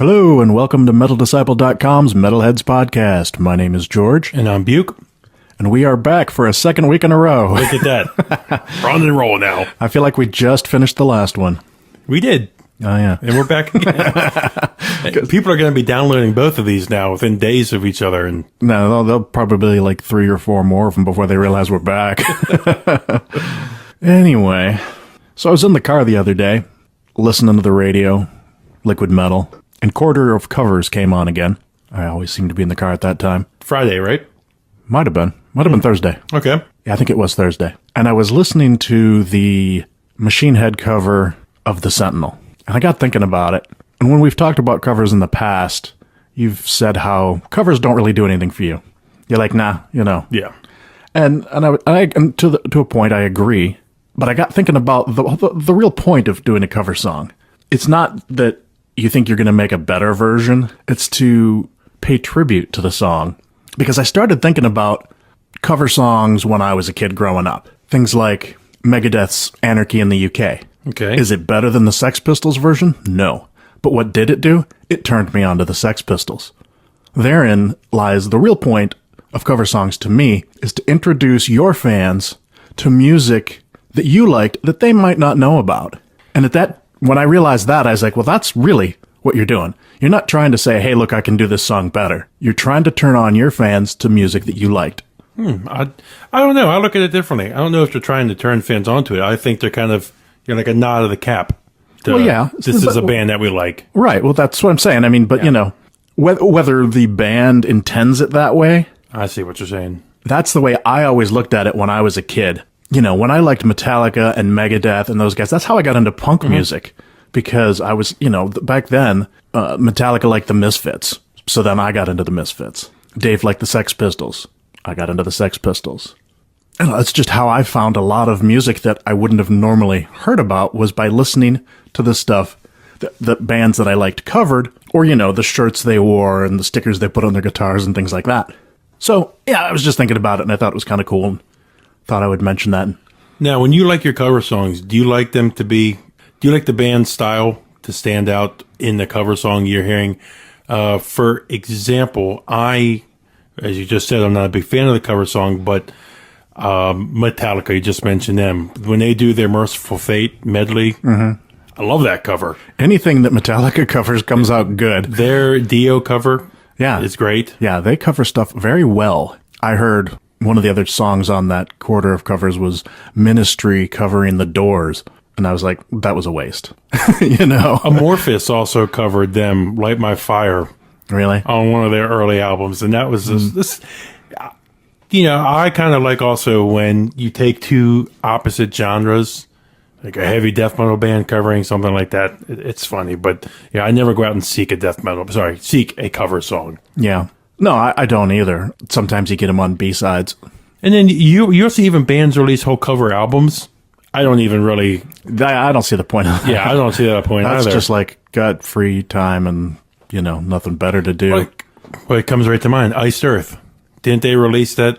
Hello, and welcome to MetalDisciple.com's Metalheads podcast. My name is George. And I'm Buke. And we are back for a second week in a row. Look at that. We're on the roll now. I feel like we just finished the last one. We did. Oh, yeah. And we're back again. People are going to be downloading both of these now within days of each other. And No, they'll probably like 3 or 4 more of them before they realize we're back. Anyway, so I was in the car the other day, listening to the radio, Liquid Metal, and Quarter of Covers came on again. I always seem to be in the car at that time. Friday, right? Might have been. Might have been Thursday. Okay. Yeah, I think it was Thursday. And I was listening to the Machine Head cover of The Sentinel. And I got thinking about it. And when we've talked about covers in the past, you've said how covers don't really do anything for you. You're like, nah, you know. Yeah. And to a point, I agree. But I got thinking about the real point of doing a cover song. It's not that you think you're going to make a better version. It's to pay tribute to the song. Because I started thinking about cover songs when I was a kid growing up. Things like Megadeth's Anarchy in the UK. Okay. Is it better than the Sex Pistols version? No. But what did it do? It turned me on to the Sex Pistols. Therein lies the real point of cover songs to me, is to introduce your fans to music that you liked that they might not know about. And when I realized that, I was like, well, that's really what you're doing. You're not trying to say, hey, look, I can do this song better. You're trying to turn on your fans to music that you liked. I don't know. I look at it differently. I don't know if they're trying to turn fans onto it. I think they're kind of, like a nod of the cap. Well, yeah. This is a band that we like. Right. Well, that's what I'm saying. I mean, but, whether the band intends it that way. I see what you're saying. That's the way I always looked at it when I was a kid. When I liked Metallica and Megadeth and those guys, that's how I got into punk music. Because I was, back then, Metallica liked the Misfits. So then I got into the Misfits. Dave liked the Sex Pistols. I got into the Sex Pistols. And that's just how I found a lot of music that I wouldn't have normally heard about, was by listening to the stuff the bands that I liked covered, or, the shirts they wore and the stickers they put on their guitars and things like that. So, yeah, I was just thinking about it, and I thought it was kind of cool, and thought I would mention that. Now, when you like your cover songs, do you like the band style to stand out in the cover song you're hearing? For example, as you just said, I'm not a big fan of the cover song, but Metallica, you just mentioned them. When they do their Merciful Fate medley, I love that cover. Anything that Metallica covers comes out good. Their Dio cover is great. Yeah, they cover stuff very well. I heard one of the other songs on that Quarter of Covers was Ministry covering The Doors. And I was like, that was a waste. Amorphous also covered them, Light My Fire. Really? On one of their early albums. And that was this I kind of like also when you take two opposite genres, like a heavy death metal band covering something like that. It's funny, but I never go out and seek a cover song. Yeah. No, I don't either. Sometimes you get them on B-sides. And then you also even bands release whole cover albums. I don't even really... I don't see the point of that. Yeah, I don't see that point That's either. Just like, got free time and, nothing better to do. Well, it comes right to mind. Iced Earth. Didn't they release that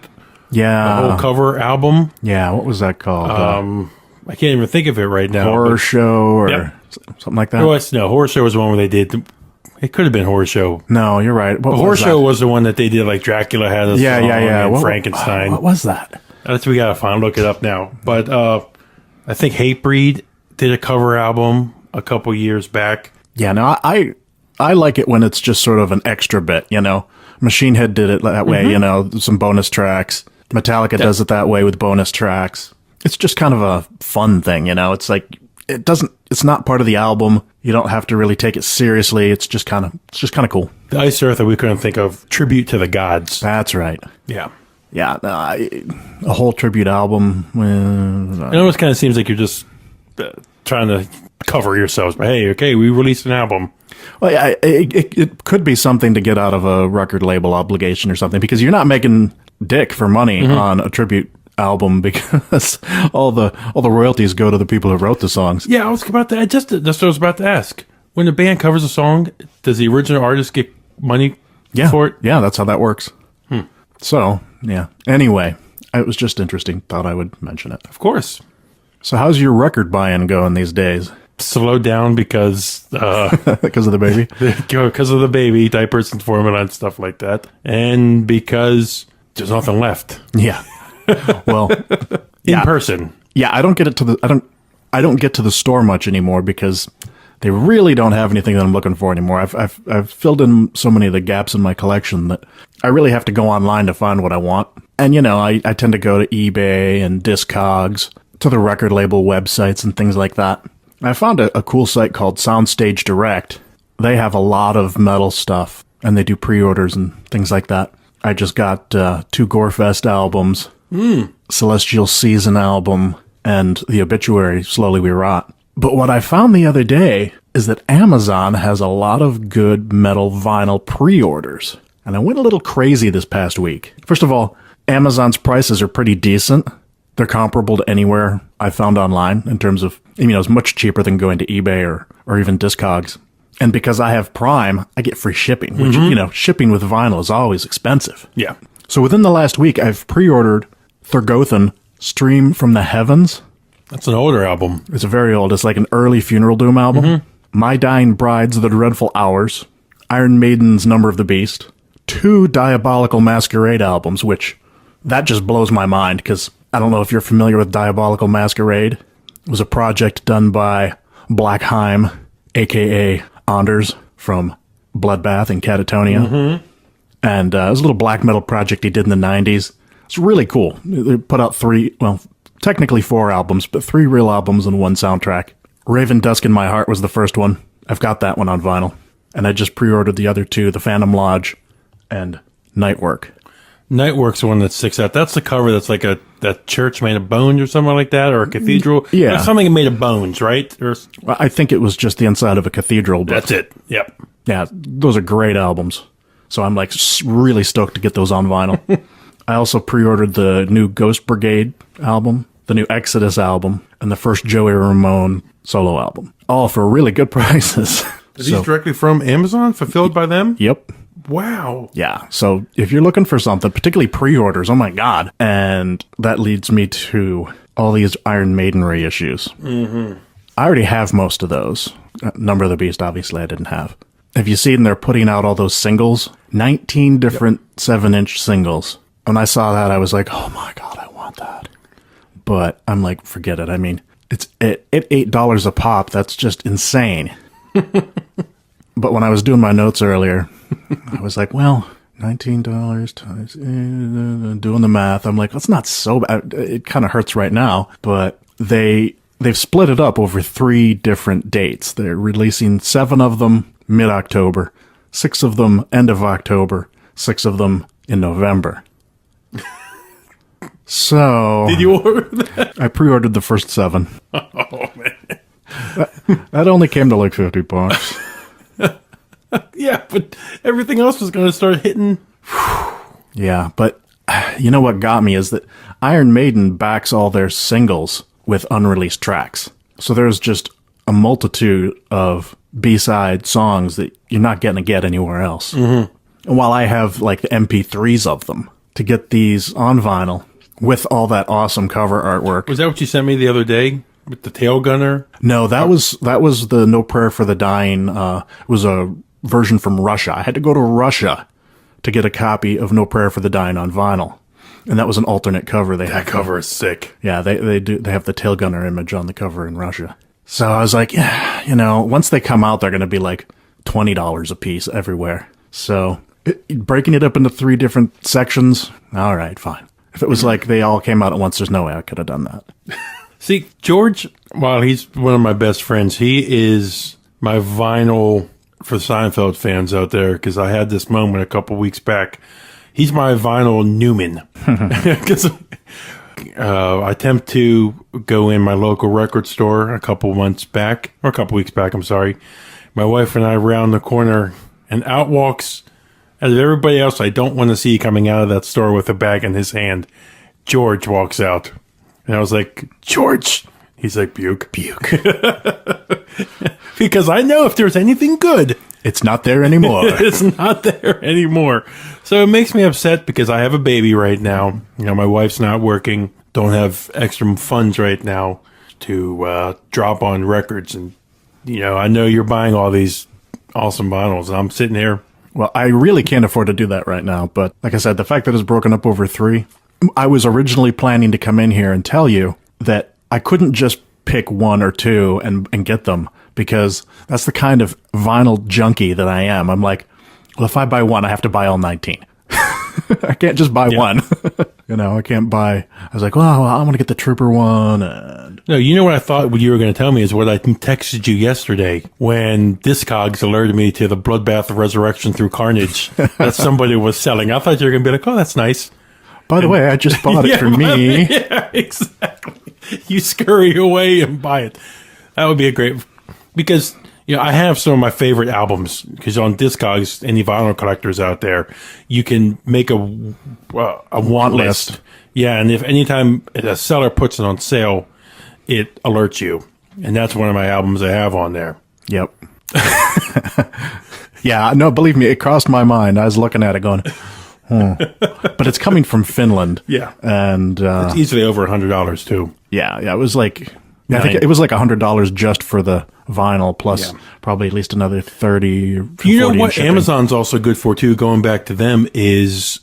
whole cover album? Yeah, what was that called? I can't even think of it right now. Horror Show or something like that? No, Horror Show was the one where they did... It could have been Horror Show. No, you're right. Horror Show was the one that they did, like Dracula had a song and Frankenstein. What was that? That's what we got to look it up now. But I think Hatebreed did a cover album a couple years back. Yeah, no, I like it when it's just sort of an extra bit, Machine Head did it that way, some bonus tracks. Metallica does it that way with bonus tracks. It's just kind of a fun thing, It's like it's not part of the album. You don't have to really take it seriously. It's just kind of cool. The Iced Earth that we couldn't think of, Tribute to the Gods. That's right. Yeah. Yeah, a whole tribute album. It almost kind of seems like you're just trying to cover yourselves. But hey, okay, we released an album. Well, yeah, it could be something to get out of a record label obligation or something, because you're not making dick for money on a tribute album, because all the royalties go to the people who wrote the songs. Yeah, I was about to just what I was about to ask. When the band covers a song, does the original artist get money for it? Yeah, that's how that works. So, yeah. Anyway, it was just interesting. Thought I would mention it. Of course. So how's your record buying going these days? slow down because because of the baby. because of the baby, diapers and formula and stuff like that, and because there's nothing left Yeah. Well, in person. yeah, I don't get to the store much anymore because they really don't have anything that I'm looking for anymore. I've filled in so many of the gaps in my collection that I really have to go online to find what I want. And I tend to go to eBay and Discogs, to the record label websites and things like that. I found a cool site called Soundstage Direct. They have a lot of metal stuff, and they do pre-orders and things like that. I just got 2 Gorefest albums, Celestial Season album, and the Obituary, Slowly We Rot. But what I found the other day is that Amazon has a lot of good metal vinyl pre-orders. And I went a little crazy this past week. First of all, Amazon's prices are pretty decent. They're comparable to anywhere I found online in terms of, it's much cheaper than going to eBay or even Discogs. And because I have Prime, I get free shipping, which, shipping with vinyl is always expensive. Yeah. So within the last week, I've pre-ordered Thorgothan, Stream from the Heavens. That's an older album. It's very old. It's like an early Funeral Doom album. My Dying Bride's The Dreadful Hours. Iron Maiden's Number of the Beast. 2 Diabolical Masquerade albums, which that just blows my mind because I don't know if you're familiar with Diabolical Masquerade. It was a project done by Blackheim, a.k.a. Anders from Bloodbath and Catatonia. And it was a little black metal project he did in the 90s. It's really cool. They put out 3, technically 4 albums, but 3 real albums and 1 soundtrack. Raven Dusk in My Heart was the first one. I've got that one on vinyl. And I just pre-ordered the other 2, The Phantom Lodge and Nightwork. Nightwork's the one that sticks out. That's the cover that's like that church made of bones or something like that, or a cathedral. Yeah. Something made of bones, right? I think it was just the inside of a cathedral. But That's it. Yep. yeah, those are great albums. So I'm like really stoked to get those on vinyl. I also pre-ordered the new Ghost Brigade album, the new Exodus album, and the first Joey Ramone solo album. All for really good prices. Are these directly from Amazon, fulfilled by them? Yep. Wow. Yeah. So if you're looking for something, particularly pre-orders, oh my God. And that leads me to all these Iron Maiden reissues. I already have most of those. Number of the Beast, obviously, I didn't have. Have you seen they're putting out all those singles? 19 different 7-inch singles. When I saw that, I was like, oh my God, I want that. But I'm like, forget it. I mean, it's at $8 a pop. That's just insane. But when I was doing my notes earlier, I was like, well, $19 times, doing the math. I'm like, that's not so bad. It kind of hurts right now, but they've split it up over 3 different dates. They're releasing 7 of them mid-October, 6 of them end of October, 6 of them in November. So Did you order that? I pre-ordered the first 7. Oh, man. That only came to like $50. Yeah, but everything else was going to start hitting. Yeah, but you know what got me is that Iron Maiden backs all their singles with unreleased tracks. So there's just a multitude of B-side songs that you're not going to get anywhere else. And while I have like the MP3s of them, to get these on vinyl with all that awesome cover artwork. Was that what you sent me the other day with the tail gunner? No, that was the No Prayer for the Dying. It was a version from Russia. I had to go to Russia to get a copy of No Prayer for the Dying on vinyl. And that was an alternate cover. That cover is sick. Yeah, they have the tail gunner image on the cover in Russia. So I was like, yeah, once they come out, they're going to be like $20 a piece everywhere. So breaking it up into 3 different sections, all right, fine. If it was like they all came out at once, there's no way I could have done that. See, George, while he's one of my best friends, he is my vinyl for Seinfeld fans out there, because I had this moment a couple weeks back. He's my vinyl Newman. Because I attempt to go in my local record store a couple weeks back, I'm sorry. My wife and I round the corner, and out walks, out of everybody else I don't want to see coming out of that store with a bag in his hand, George walks out. And I was like, George! He's like, puke. Because I know if there's anything good, it's not there anymore. It's not there anymore. So it makes me upset because I have a baby right now. My wife's not working. Don't have extra funds right now to drop on records and I know you're buying all these awesome vinyls, and I'm sitting here. Well, I really can't afford to do that right now, but like I said, the fact that it's broken up over 3, I was originally planning to come in here and tell you that I couldn't just pick 1 or 2 and get them, because that's the kind of vinyl junkie that I am. I'm like, well, if I buy 1, I have to buy all 19. I can't just buy 1. I can't buy. I was like, well, I'm going to get the Trooper one. And No, you know what I thought what you were going to tell me is what I texted you yesterday when Discogs alerted me to the Bloodbath of Resurrection through Carnage that somebody was selling. I thought you were going to be like, oh, that's nice. By the way, I just bought it for me. Yeah, exactly. You scurry away and buy it. That would be a great, because I have some of my favorite albums, because on Discogs, any vinyl collectors out there, you can make a want list. Yeah, and if anytime a seller puts it on sale, it alerts you, and that's one of my albums I have on there. Yep. Yeah, no, believe me, it crossed my mind. I was looking at it going, but it's coming from Finland. Yeah, and it's easily over $100 too. Yeah, it was like. I think it was like $100 just for the vinyl, plus probably at least another 30 or 40. You know what Amazon's also good for too, going back to them, is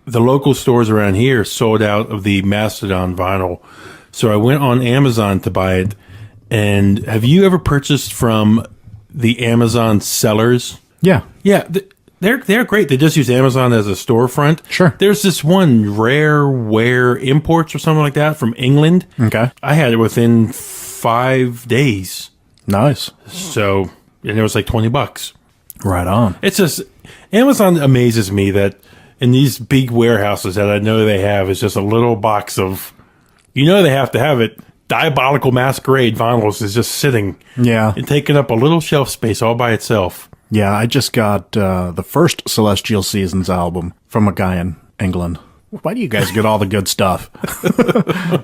the local stores around here sold out of the Mastodon vinyl. So I went on Amazon to buy it. And have you ever purchased from the Amazon sellers? Yeah. Yeah, they're great. They just use Amazon as a storefront. Sure. There's this one, Rare Wear Imports or something like that, from England. Okay. I had it within 5 days. Nice. So, and it was like $20. Right on. It's just, Amazon amazes me that in these big warehouses that I know they have, is just a little box of, they have to have it. Diabolical Masquerade vinyls is just sitting. Yeah. And taking up a little shelf space all by itself. Yeah, I just got the first Celestial Seasons album from a guy in England. Why do you guys get all the good stuff?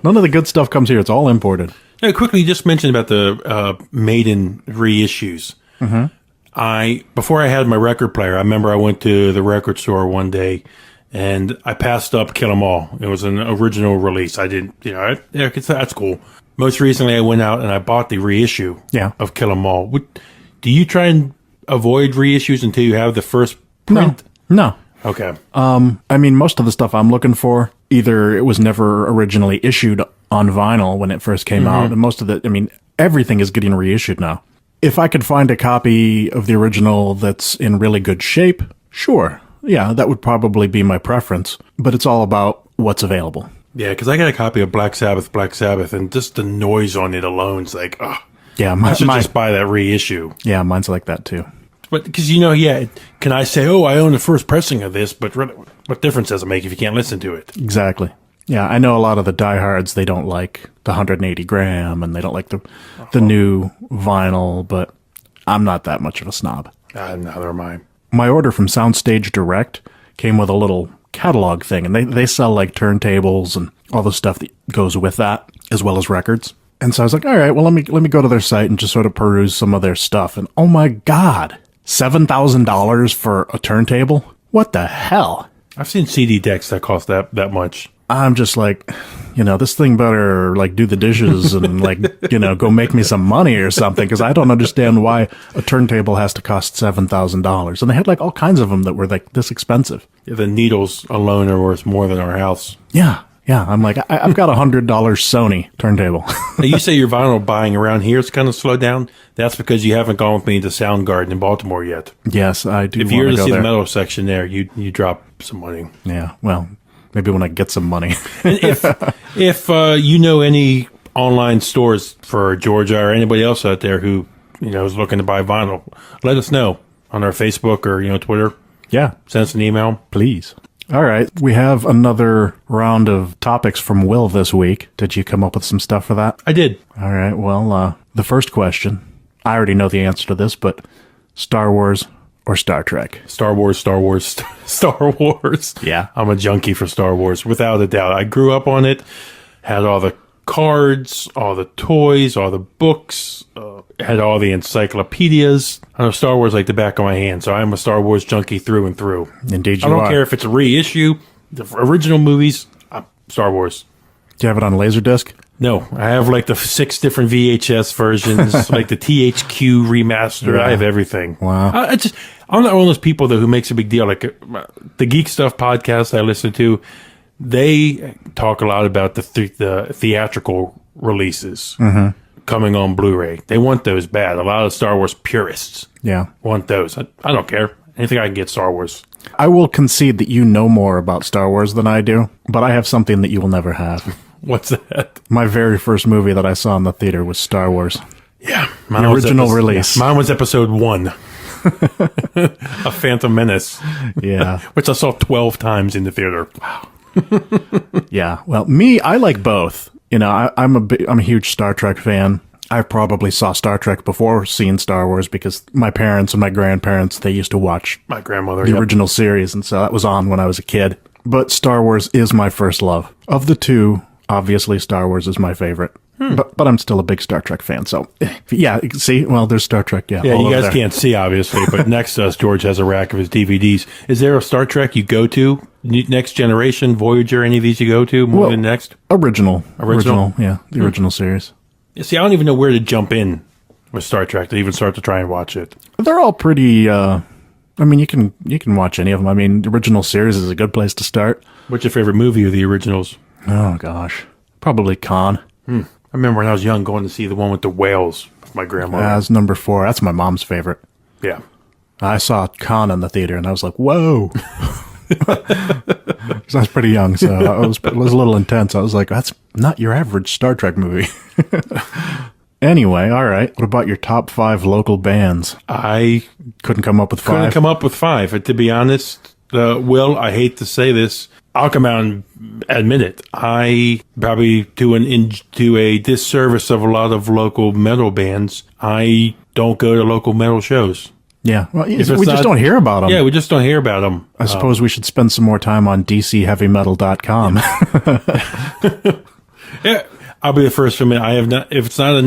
None of the good stuff comes here. It's all imported. Now, quickly, you just mentioned about the Maiden reissues. Mm-hmm. Before I had my record player, I remember I went to the record store one day, and I passed up Kill 'Em All. It was an original release. I didn't, that's cool. Most recently, I went out and I bought the reissue of Kill 'Em All. Do you try and avoid reissues until you have the first print? No. Okay. I mean, most of the stuff I'm looking for, either it was never originally issued on vinyl when it first came out, and most of everything is getting reissued now. If I could find a copy of the original that's in really good shape, sure. Yeah, that would probably be my preference, but it's all about what's available. Yeah, because I got a copy of Black Sabbath, and just the noise on it alone is like, oh. Yeah, I should just buy that reissue. Yeah, mine's like that too. But because can I say, oh, I own the first pressing of this? But what difference does it make if you can't listen to it? Exactly. Yeah, I know a lot of the diehards, they don't like the 180 gram, and they don't like the new vinyl. But I'm not that much of a snob. Neither am I. My order from Soundstage Direct came with a little catalog thing, and they sell like turntables and all the stuff that goes with that, as well as records. And so I was like, all right, well, let me go to their site and just sort of peruse some of their stuff. And oh my God, $7,000 for a turntable? What the hell? I've seen CD decks that cost that much. I'm just like, this thing better like do the dishes and like, go make me some money or something, because I don't understand why a turntable has to cost $7,000. And they had like all kinds of them that were like this expensive. Yeah, the needles alone are worth more than our house. Yeah. Yeah, I'm like, I've got a $100 Sony turntable. Now, you say your vinyl buying around here is kind of slowed down. That's because you haven't gone with me to Soundgarden in Baltimore yet. Yes, I do. If you were to see the metal section there, you drop some money. Yeah, well, maybe when I get some money. And if you know any online stores for Georgia or anybody else out there who is looking to buy vinyl, let us know on our Facebook or Twitter. Yeah, send us an email, please. All right, we have another round of topics from Will this week. Did you come up with some stuff for that? I did. All right, well, the first question, I already know the answer to this, but Star Wars or Star Trek? Star Wars. Star Wars. Yeah. I'm a junkie for Star Wars, without a doubt. I grew up on it, had all the cards, all the toys, all the books, had all the encyclopedias. I know Star Wars like the back of my hand, so I'm a Star Wars junkie through and through. Indeed you are. I don't are. care if it's a reissue, the original movies, Star Wars. Do you have it on Laserdisc? No, I have like the 6 different VHS versions, like the THQ remaster. I have everything. Wow. I'm not one of those people though who makes a big deal. Like the Geek Stuff podcast I listen to, they talk a lot about the theatrical releases coming on Blu-ray. They want those bad. A lot of Star Wars purists want those. I don't care. Anything I can get Star Wars. I will concede that you know more about Star Wars than I do, but I have something that you will never have. What's that? My very first movie that I saw in the theater was Star Wars. Yeah. The original release. Yeah, mine was episode 1. A Phantom Menace. Yeah. Which I saw 12 times in the theater. Wow. Yeah. Well, I like both. You know, I'm a huge Star Trek fan. I probably saw Star Trek before seeing Star Wars because my parents and my grandparents, they used to watch my grandmother the original series, and so that was on when I was a kid. But Star Wars is my first love. Of the two, obviously Star Wars is my favorite. But I'm still a big Star Trek fan, so yeah, see, well, there's Star Trek, Yeah, you guys can't see, obviously, but next to us, George has a rack of his DVDs. Is there a Star Trek you go to? Next Generation, Voyager, any of these you go to more than next? Original, yeah, the original series. See, I don't even know where to jump in with Star Trek to even start to try and watch it. They're all pretty, I mean, you can watch any of them. I mean, the original series is a good place to start. What's your favorite movie of the originals? Oh, gosh. Probably Khan. I remember when I was young going to see the one with the whales with my grandmother. That's number 4. That's my mom's favorite. Yeah. I saw Khan in the theater, and I was like, whoa. 'Cause I was pretty young, so it was a little intense. I was like, that's not your average Star Trek movie. Anyway, all right. What about your top 5 local bands? I couldn't come up with 5. Couldn't come up with 5. To be honest, Will, I hate to say this, I'll come out and admit it. I probably do a disservice of a lot of local metal bands. I don't go to local metal shows. Yeah, well, we just don't hear about them. Yeah, we just don't hear about them. I suppose we should spend some more time on dcheavymetal.com. Yeah, I'll be the first to admit I have not. If it's not a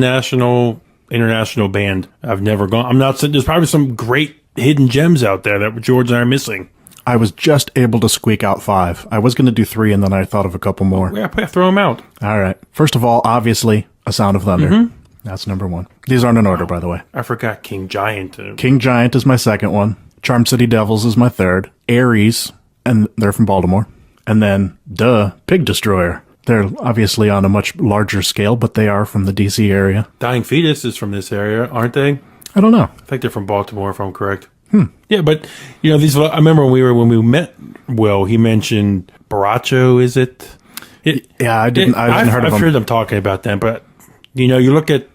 international band, I've never gone. I'm not. There's probably some great hidden gems out there that George and I are missing. I was just able to squeak out 5. I was going to do 3, and then I thought of a couple more. Yeah, throw them out. All right. First of all, obviously, A Sound of Thunder. That's number 1. These aren't in order, by the way. I forgot King Giant. King Giant is my second one. Charm City Devils is my third. Aries, and they're from Baltimore. And then, Pig Destroyer. They're obviously on a much larger scale, but they are from the D.C. area. Dying Fetus is from this area, aren't they? I don't know. I think they're from Baltimore, if I'm correct. Yeah, but you know these. I remember when we met. Will, he mentioned Baracho. Is it? Yeah, I didn't heard of them. I've heard them talking about them, but you know, you look at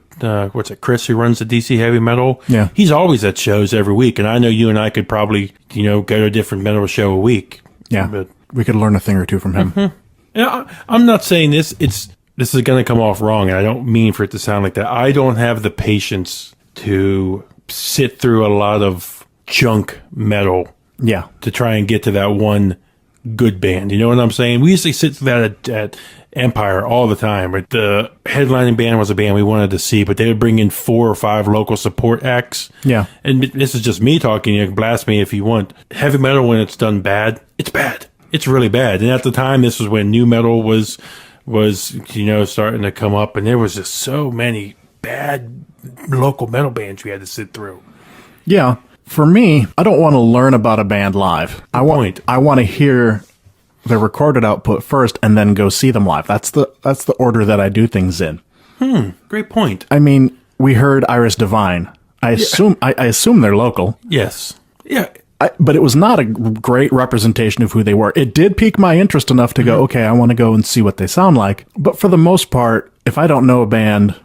Chris, who runs the DC Heavy Metal. Yeah, he's always at shows every week, and I know you and I could probably go to a different metal show a week. Yeah, but we could learn a thing or two from him. Yeah, I'm not saying this. This is going to come off wrong, and I don't mean for it to sound like that. I don't have the patience to sit through a lot of junk metal to try and get to that one good band. You know what I'm saying? We used to sit through that at Empire all the time. But the headlining band was a band we wanted to see, but they would bring in 4 or 5 local support acts. Yeah. And this is just me talking. You can blast me if you want. Heavy metal, when it's done bad, it's bad. It's really bad. And at the time, this was when new metal was starting to come up, and there was just so many bad local metal bands we had to sit through. Yeah. For me, I don't want to learn about a band live. I want to hear their recorded output first and then go see them live. That's the order that I do things in. Great point. I mean, we heard Iris Divine. I assume they're local. Yes. Yeah. But it was not a great representation of who they were. It did pique my interest enough to go, okay, I want to go and see what they sound like. But for the most part, if I don't know a band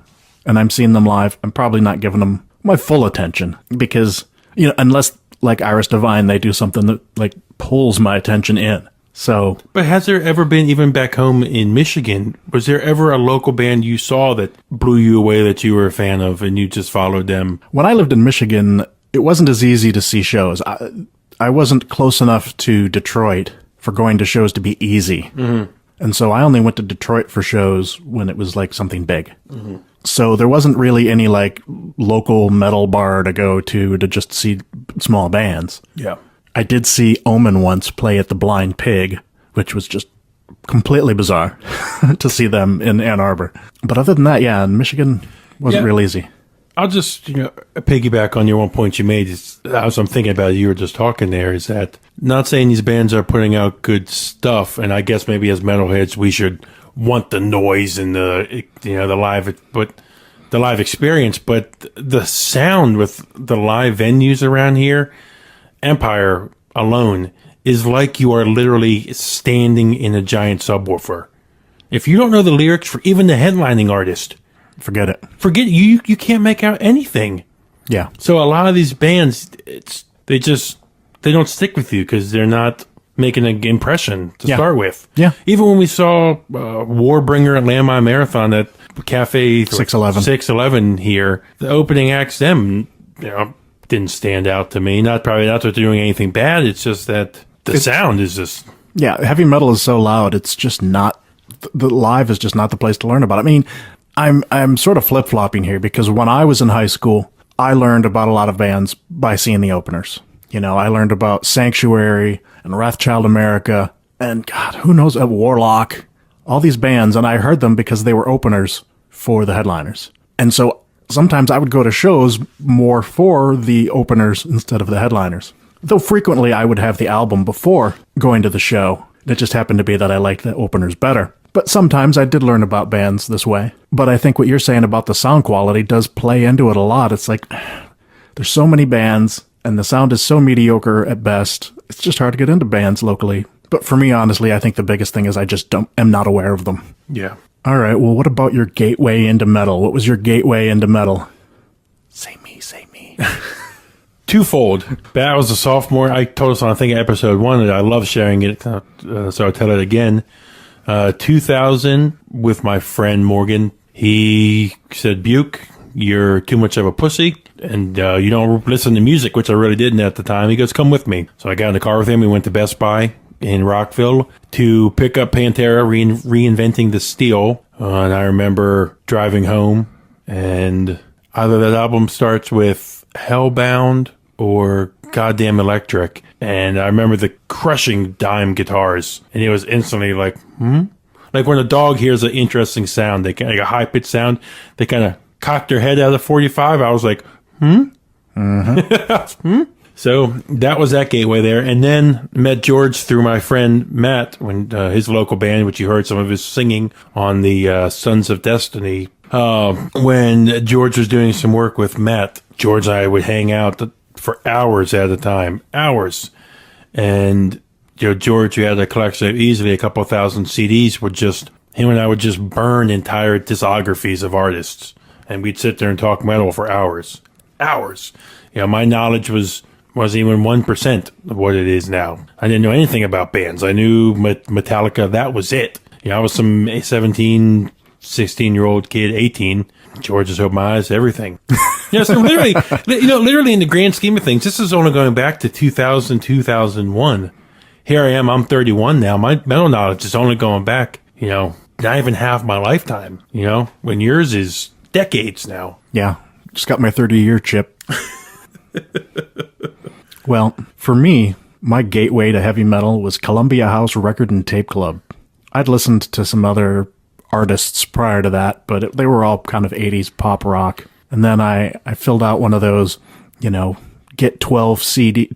and I'm seeing them live, I'm probably not giving them my full attention because, unless like Iris Divine, they do something that like pulls my attention in. So, but has there ever been, even back home in Michigan, was there ever a local band you saw that blew you away that you were a fan of and you just followed them? When I lived in Michigan, it wasn't as easy to see shows. I wasn't close enough to Detroit for going to shows to be easy. Mm-hmm. And so I only went to Detroit for shows when it was like something big. Mm-hmm. So there wasn't really any like local metal bar to go to just see small bands. Yeah. I did see Omen once play at the Blind Pig, which was just completely bizarre to see them in Ann Arbor. But other than that, yeah, in Michigan wasn't real easy. I'll just, piggyback on your one point you made. As I'm thinking about it, you were just talking there, is that not saying these bands are putting out good stuff, and I guess maybe as metalheads we should want the noise and the live experience, but the sound with the live venues around here, Empire alone, is like you are literally standing in a giant subwoofer. If you don't know the lyrics for even the headlining artist, Forget it. forget you can't make out anything. Yeah. So a lot of these bands, they don't stick with you because they're not making an impression to start with. Yeah. Even when we saw Warbringer at Landmine Marathon at Cafe 611 here, the opening acts, them, didn't stand out to me. Not that they're doing anything bad. It's just that the sound is just... Yeah, heavy metal is so loud. It's just not... The live is just not the place to learn about it. I mean, I'm sort of flip-flopping here because when I was in high school, I learned about a lot of bands by seeing the openers. I learned about Sanctuary and Wrathchild America and, God, who knows, Warlock, all these bands, and I heard them because they were openers for the headliners. And so sometimes I would go to shows more for the openers instead of the headliners. Though frequently I would have the album before going to the show. It just happened to be that I liked the openers better. But sometimes I did learn about bands this way. But I think what you're saying about the sound quality does play into it a lot. It's like, there's so many bands, and the sound is so mediocre at best. It's just hard to get into bands locally. But for me, honestly, I think the biggest thing is I just am not aware of them. Yeah. All right, well, what about your gateway into metal? What was your gateway into metal? Say me. Twofold. Back I was a sophomore. I told us on, I think, episode 1 that I love sharing it, so I'll tell it again. 2000 with my friend Morgan. He said, Buke, you're too much of a pussy and you don't listen to music, which I really didn't at the time. He goes, come with me. So I got in the car with him. We went to Best Buy in Rockville to pick up Pantera, reinventing the steel. And I remember driving home, and either that album starts with Hellbound or Goddamn Electric. And I remember the crushing dime guitars, and it was instantly like, Like when a dog hears an interesting sound, like a high-pitched sound, they kind of cocked their head out of 45. I was like, So that was that gateway there. And then met George through my friend Matt, when his local band, which you heard some of his singing on the Sons of Destiny. When George was doing some work with Matt, George and I would hang out for hours at a time. Hours. And George, who had a collection of easily a couple thousand CDs, him and I would just burn entire discographies of artists. And we'd sit there and talk metal for hours. Hours. My knowledge wasn't even 1% of what it is now. I didn't know anything about bands. I knew Metallica, that was it. I was some 17, 16-year-old kid, 18. George just opened my eyes to everything. So literally in the grand scheme of things, this is only going back to 2000, 2001. Here I am, I'm 31 now. My metal knowledge is only going back, not even half my lifetime, when yours is decades now. Yeah, just got my 30-year chip. Well, for me, my gateway to heavy metal was Columbia House Record and Tape Club. I'd listened to some other artists prior to that, but they were all kind of 80s pop rock. And then I filled out one of those, get 12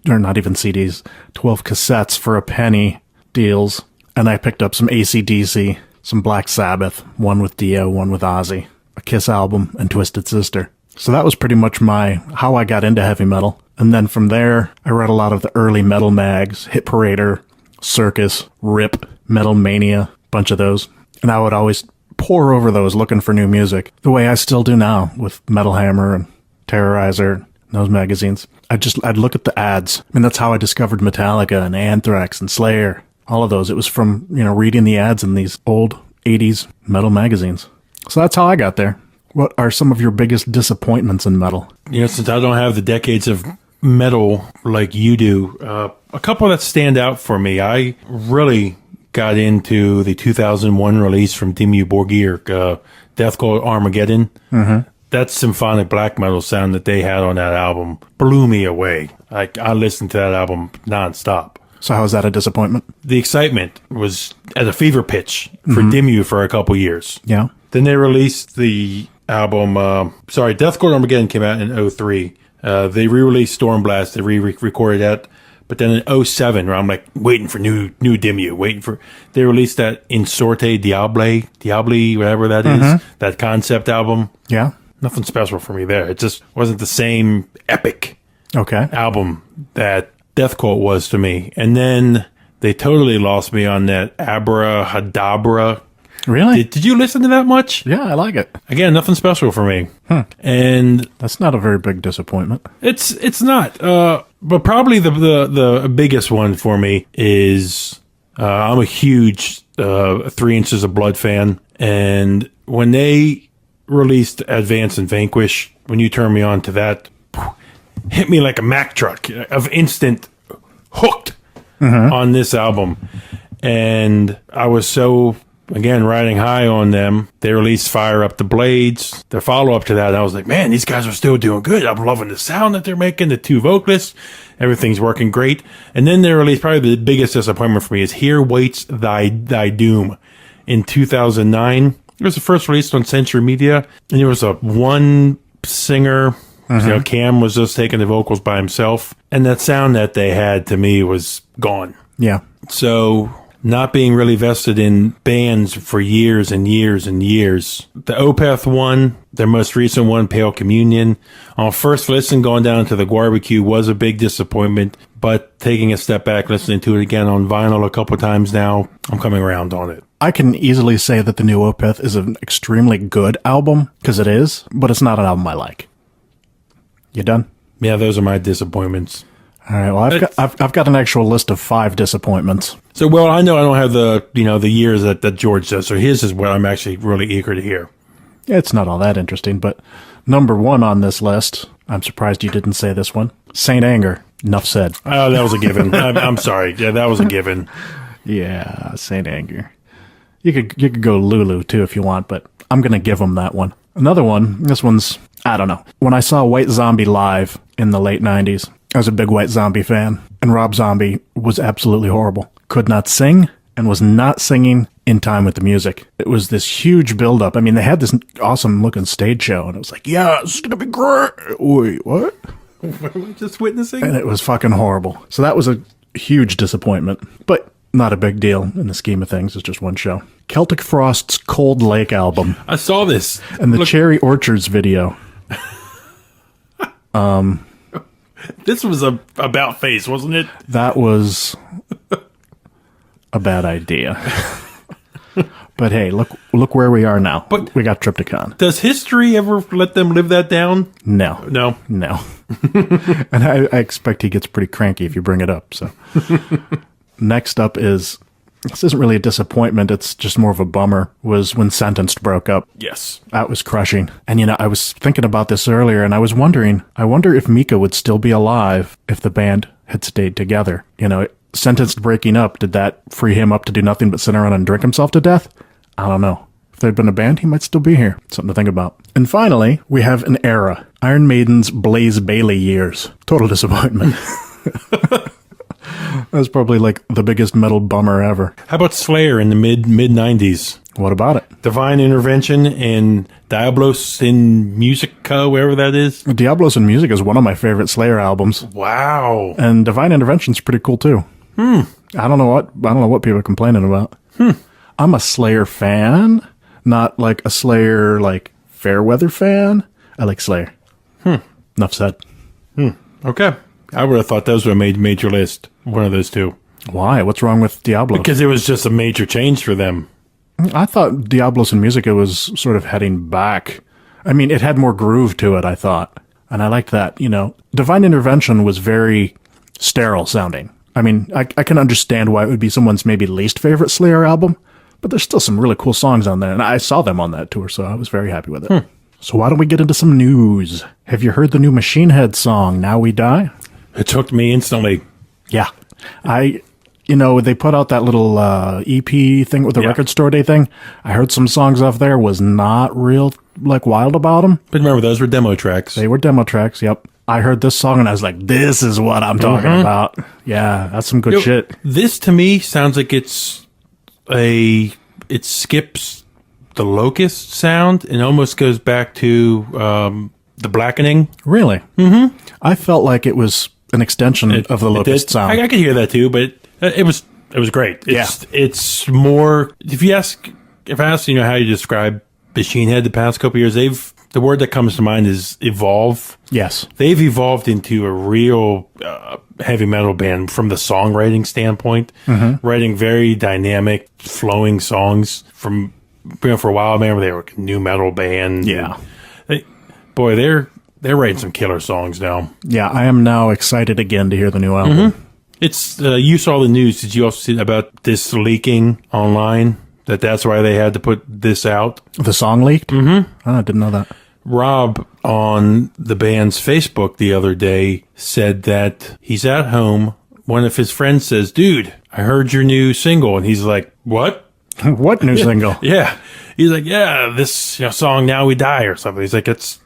or not even CDs, 12 cassettes for a penny deals. And I picked up some AC/DC, some Black Sabbath, one with Dio, one with Ozzy, a Kiss album, and Twisted Sister. So that was pretty much how I got into heavy metal. And then from there, I read a lot of the early metal mags, Hit Parader, Circus, Rip, Metal Mania, bunch of those. And I would always pore over those looking for new music, the way I still do now with Metal Hammer and Terrorizer and those magazines. I'd look at the ads. I mean, that's how I discovered Metallica and Anthrax and Slayer, all of those. It was from, reading the ads in these old 80s metal magazines. So that's how I got there. What are some of your biggest disappointments in metal? Since I don't have the decades of metal like you do, a couple that stand out for me. I really got into the 2001 release from Dimmu Borgir, Death Called Armageddon. Mm-hmm. That symphonic black metal sound that they had on that album blew me away. I listened to that album nonstop. So how is that a disappointment? The excitement was at a fever pitch for Dimmu for a couple years. Yeah. Then they released the album, Deathcore Armageddon came out in '03. They re-released Stormblast, they re-recorded that. But then in '07, where I'm like waiting for new Dimmu, they released that In Sorte Diable, whatever that is, that concept album. Yeah. Nothing special for me there. It just wasn't the same epic album that Death Cult was to me. And then they totally lost me on that Abrahadabra. Really? Did you listen to that much? Yeah, I like it. Again, nothing special for me. And that's not a very big disappointment. It's not. But probably the biggest one for me is I'm a huge 3 Inches of Blood fan. And when they released Advance and Vanquish, when you turned me on to that, hit me like a Mack truck of instant hooked on this album. And I was so, again, riding high on them. They released Fire Up the Blades, their follow-up to that. I was like, man, these guys are still doing good. I'm loving the sound that they're making, the 2 vocalists. Everything's working great. And then they released, probably the biggest disappointment for me is Here Waits Thy Doom in 2009. It was the first released on Century Media, and there was a one singer. Cam was just taking the vocals by himself, and that sound that they had to me was gone. Yeah. So, not being really vested in bands for years and years and years. The Opeth one, their most recent one, Pale Communion, on first listen, going down to the barbecue was a big disappointment, but taking a step back, listening to it again on vinyl a couple times now, I'm coming around on it. I can easily say that the new Opeth is an extremely good album, because it is, but it's not an album I like. You done? Yeah, those are my disappointments. All right. Well, I've got an actual list of 5 disappointments. So, well, I know I don't have the years that George does, so his is what I'm actually really eager to hear. It's not all that interesting, but number 1 on this list, I'm surprised you didn't say this one, Saint Anger. Enough said. Oh, that was a given. I'm sorry. Yeah, that was a given. Yeah, Saint Anger. You could go Lulu too if you want, but I'm gonna give them that one. Another one. This one's, I don't know. When I saw White Zombie live in the late '90s, I was a big White Zombie fan, and Rob Zombie was absolutely horrible. Could not sing, and was not singing in time with the music. It was this huge buildup. I mean, they had this awesome looking stage show, and it was like, yeah, this is gonna be great. Wait, what? What am I just witnessing? And it was fucking horrible. So that was a huge disappointment, but not a big deal in the scheme of things. It's just one show. Celtic Frost's Cold Lake album. I saw this. And the Cherry Orchards video. This was a about face, wasn't it? That was a bad idea. But hey, look where we are now. But we got Triptychon. Does history ever let them live that down? No. And I expect he gets pretty cranky if you bring it up. So next up is, this isn't really a disappointment, it's just more of a bummer, was when Sentenced broke up. Yes. That was crushing. And I was thinking about this earlier, and I wonder if Mika would still be alive if the band had stayed together. Sentenced breaking up, did that free him up to do nothing but sit around and drink himself to death? I don't know. If there'd been a band, he might still be here. Something to think about. And finally, we have an era. Iron Maiden's Blaze Bayley years. Total disappointment. That was probably like the biggest metal bummer ever. How about Slayer in the mid 90s? What about it? Divine Intervention and Diablos in Musica, wherever that is. Diablos in Music is one of my favorite Slayer albums. Wow. And Divine Intervention's pretty cool too. I don't know what people are complaining about. I'm a Slayer fan, not like a Slayer like Fairweather fan. I like Slayer. Enough said. Okay. I would have thought those would have made your list. One of those two. Why? What's wrong with Diablos? Because it was just a major change for them. I thought Diablos in Musica was sort of heading back. I mean, it had more groove to it, I thought. And I liked that, Divine Intervention was very sterile sounding. I mean, I can understand why it would be someone's maybe least favorite Slayer album, but there's still some really cool songs on there. And I saw them on that tour, so I was very happy with it. So why don't we get into some news? Have you heard the new Machine Head song, Now We Die? It took me instantly. Yeah. They put out that little EP thing with the record store day thing. I heard some songs off there, was not real, wild about them. But remember, those were demo tracks. They were demo tracks, yep. I heard this song and I was like, this is what I'm talking about. Yeah, that's some good shit. This to me sounds like it skips the Locust sound and almost goes back to the Blackening. Really? Mm-hmm. I felt like it was an extension of the Locust sound. I could hear that too, but it was great. It's more, if I ask, how you describe Machine Head the past couple of years, the word that comes to mind is evolve. Yes. They've evolved into a real heavy metal band from the songwriting standpoint, writing very dynamic, flowing songs from, for a while, I remember they were a new metal band. Yeah. They're writing some killer songs now. Yeah, I am now excited again to hear the new album. It's, you saw the news. Did you also see about this leaking online? That's why they had to put this out? The song leaked? Mm-hmm. Oh, I didn't know that. Rob on the band's Facebook the other day said that he's at home. One of his friends says, dude, I heard your new single. And he's like, what? What new single? Yeah. He's like, yeah, this song, Now We Die or something. He's like, it's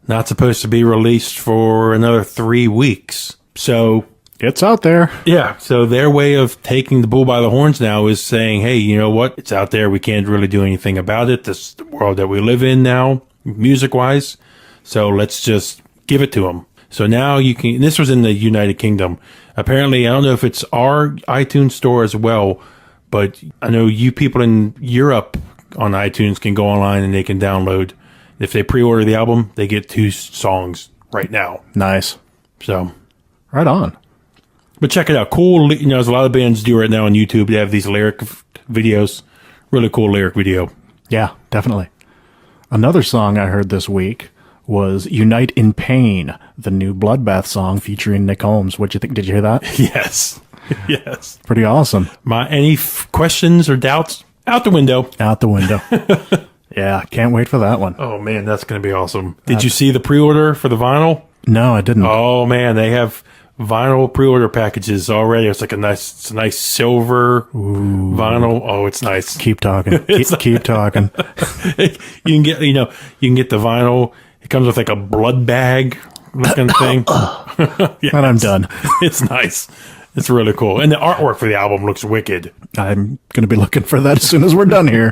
not supposed to be released for another 3 weeks. So it's out there. Yeah. So their way of taking the bull by the horns now is saying, hey, you know what? It's out there. We can't really do anything about it. This is the world that we live in now, music-wise. So let's just give it to them. So now you can, and this was in the United Kingdom. Apparently, I don't know if it's our iTunes store as well, but I know you people in Europe on iTunes can go online and they can download. If they pre-order the album, they get 2 songs right now. Nice. So. Right on. But check it out. Cool. There's a lot of bands do right now on YouTube. They have these lyric videos. Really cool lyric video. Yeah, definitely. Another song I heard this week was Unite in Pain, the new Bloodbath song featuring Nick Holmes. What'd you think? Did you hear that? Yes. Yes. Pretty awesome. Any questions or doubts? Out the window. Out the window. Yeah, can't wait for that one. Oh, man, that's going to be awesome. Did you see the pre-order for the vinyl? No, I didn't. Oh, man, they have vinyl pre-order packages already. It's like a nice silver vinyl. Oh, it's nice. Keep talking. Keep talking. You can get the vinyl. It comes with like a blood bag looking thing. Yes. And I'm done. It's nice. It's really cool. And the artwork for the album looks wicked. I'm going to be looking for that as soon as we're done here.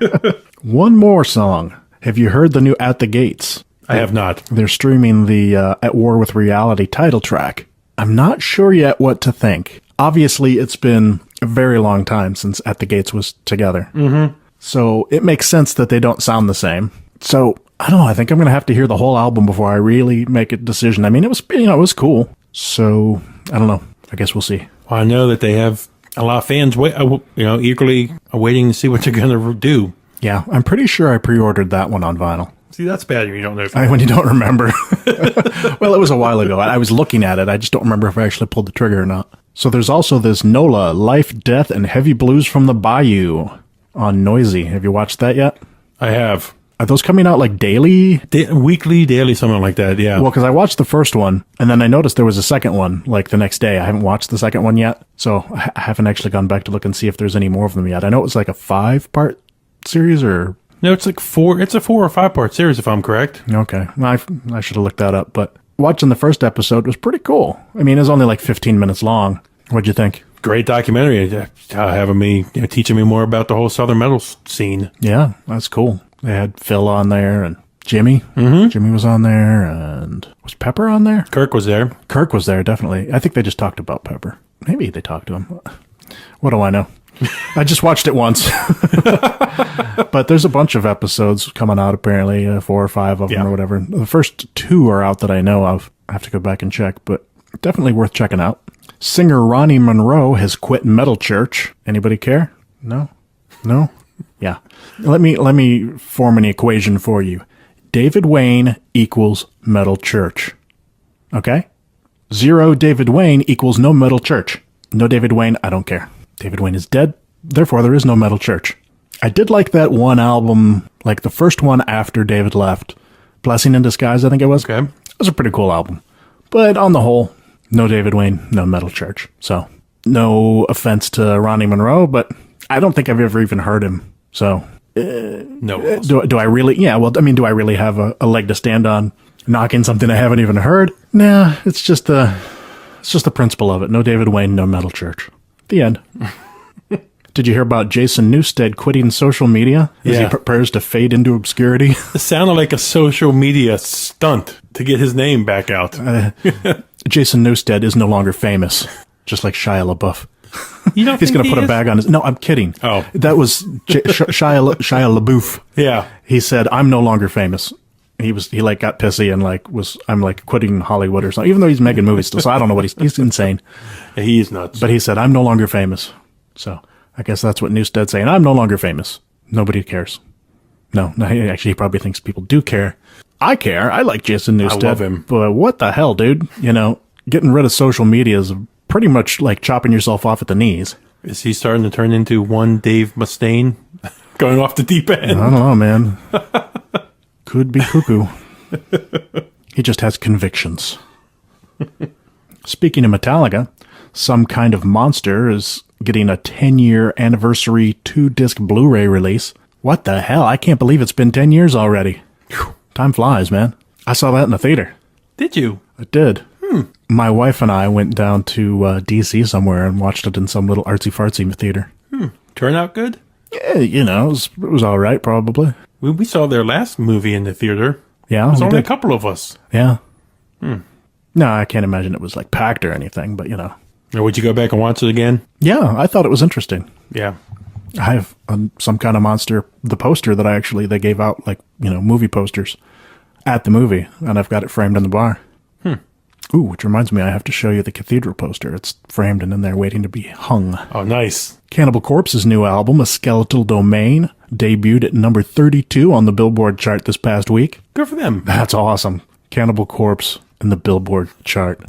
One more song. Have you heard the new At the Gates? I have not. They're streaming the At War with Reality title track. I'm not sure yet what to think. Obviously, it's been a very long time since At the Gates was together. Mm-hmm. So it makes sense that they don't sound the same. So I don't know. I think I'm going to have to hear the whole album before I really make a decision. I mean, it was cool. So I don't know. I guess we'll see. Well, I know that they have a lot of fans, eagerly awaiting to see what they're going to do. Yeah, I'm pretty sure I pre-ordered that one on vinyl. See, that's bad when you don't know. When you don't remember. Well, it was a while ago. I was looking at it. I just don't remember if I actually pulled the trigger or not. So there's also this NOLA, Life, Death, and Heavy Blues from the Bayou on Noisy. Have you watched that yet? I have. Are those coming out like daily? Weekly, daily, something like that, yeah. Well, because I watched the first one, and then I noticed there was a second one, like the next day. I haven't watched the second one yet, so I haven't actually gone back to look and see if there's any more of them yet. I know it was like a 5-part series, or... No, it's like 4. It's a 4 or 5-part series, if I'm correct. Okay. Well, I should have looked that up, but watching the first episode was pretty cool. I mean, it was only like 15 minutes long. What'd you think? Great documentary, having me, teaching me more about the whole Southern metal scene. Yeah, that's cool. They had Phil on there and Jimmy. Mm-hmm. Jimmy was on there, and was Pepper on there? Kirk was there. Kirk was there, definitely. I think they just talked about Pepper. Maybe they talked to him. What do I know? I just watched it once. But there's a bunch of episodes coming out, apparently, 4 or 5 of them or whatever. The first 2 are out that I know of. I have to go back and check, but definitely worth checking out. Singer Ronnie Monroe has quit Metal Church. Anybody care? No? Yeah. Let me form an equation for you. David Wayne equals Metal Church. Okay? 0 David Wayne equals no Metal Church. No David Wayne, I don't care. David Wayne is dead, therefore there is no Metal Church. I did like that one album, like the first one after David left. Blessing in Disguise, I think it was. Okay. It was a pretty cool album. But on the whole, no David Wayne, no Metal Church. So, no offense to Ronnie Monroe, but I don't think I've ever even heard him. So, no. do I really? Yeah, well, I mean, do I really have a leg to stand on? knocking something I haven't even heard. Nah, it's just the principle of it. No David Wayne, no Metal Church. The end. Did you hear about Jason Newsted quitting social media as he prepares to fade into obscurity? It sounded like a social media stunt to get his name back out. Jason Newsted is no longer famous, just like Shia LaBeouf. You don't He's think going to put a bag on his... No, I'm kidding. Oh. That was Shia LaBeouf. Yeah. He said, I'm no longer famous. He like got pissy and like I'm like quitting Hollywood or something, even though he's making movies still. So I don't know what he's insane. Yeah, he is nuts. But he said, I'm no longer famous. So I guess that's what Newsted's saying. I'm no longer famous. Nobody cares. No, actually, he probably thinks people do care. I care. I like Jason Newsted. I love him. But what the hell, dude? You know, getting rid of social media is pretty much like chopping yourself off at the knees. Is he starting to turn into one Dave Mustaine? Going off the deep end? I don't know, man. Could be cuckoo. He just has convictions. Speaking of Metallica, Some Kind of Monster is getting a 10-year anniversary 2-disc Blu-ray release. What the hell? I can't believe it's been 10 years already. Whew. Time flies, man. I saw that in the theater. Did you? I did. My wife and I went down to D.C. somewhere and watched it in some little artsy-fartsy theater. Turn out good? Yeah, you know, it was all right, probably. We saw their last movie in the theater. Yeah, There's we only did. a couple of us. Yeah. No, I can't imagine it was like packed or anything, but you know. Or would you go back and watch it again? Yeah, I thought it was interesting. Yeah. I have Some Kind of Monster, the poster that they gave out, like, you know, movie posters at the movie, and I've got it framed in the bar. Ooh, which reminds me, I have to show you the Cathedral poster. It's framed and in there waiting to be hung. Oh, nice. Cannibal Corpse's new album, A Skeletal Domain, debuted at number 32 on the Billboard chart this past week. Good for them. That's awesome. Cannibal Corpse in the Billboard chart.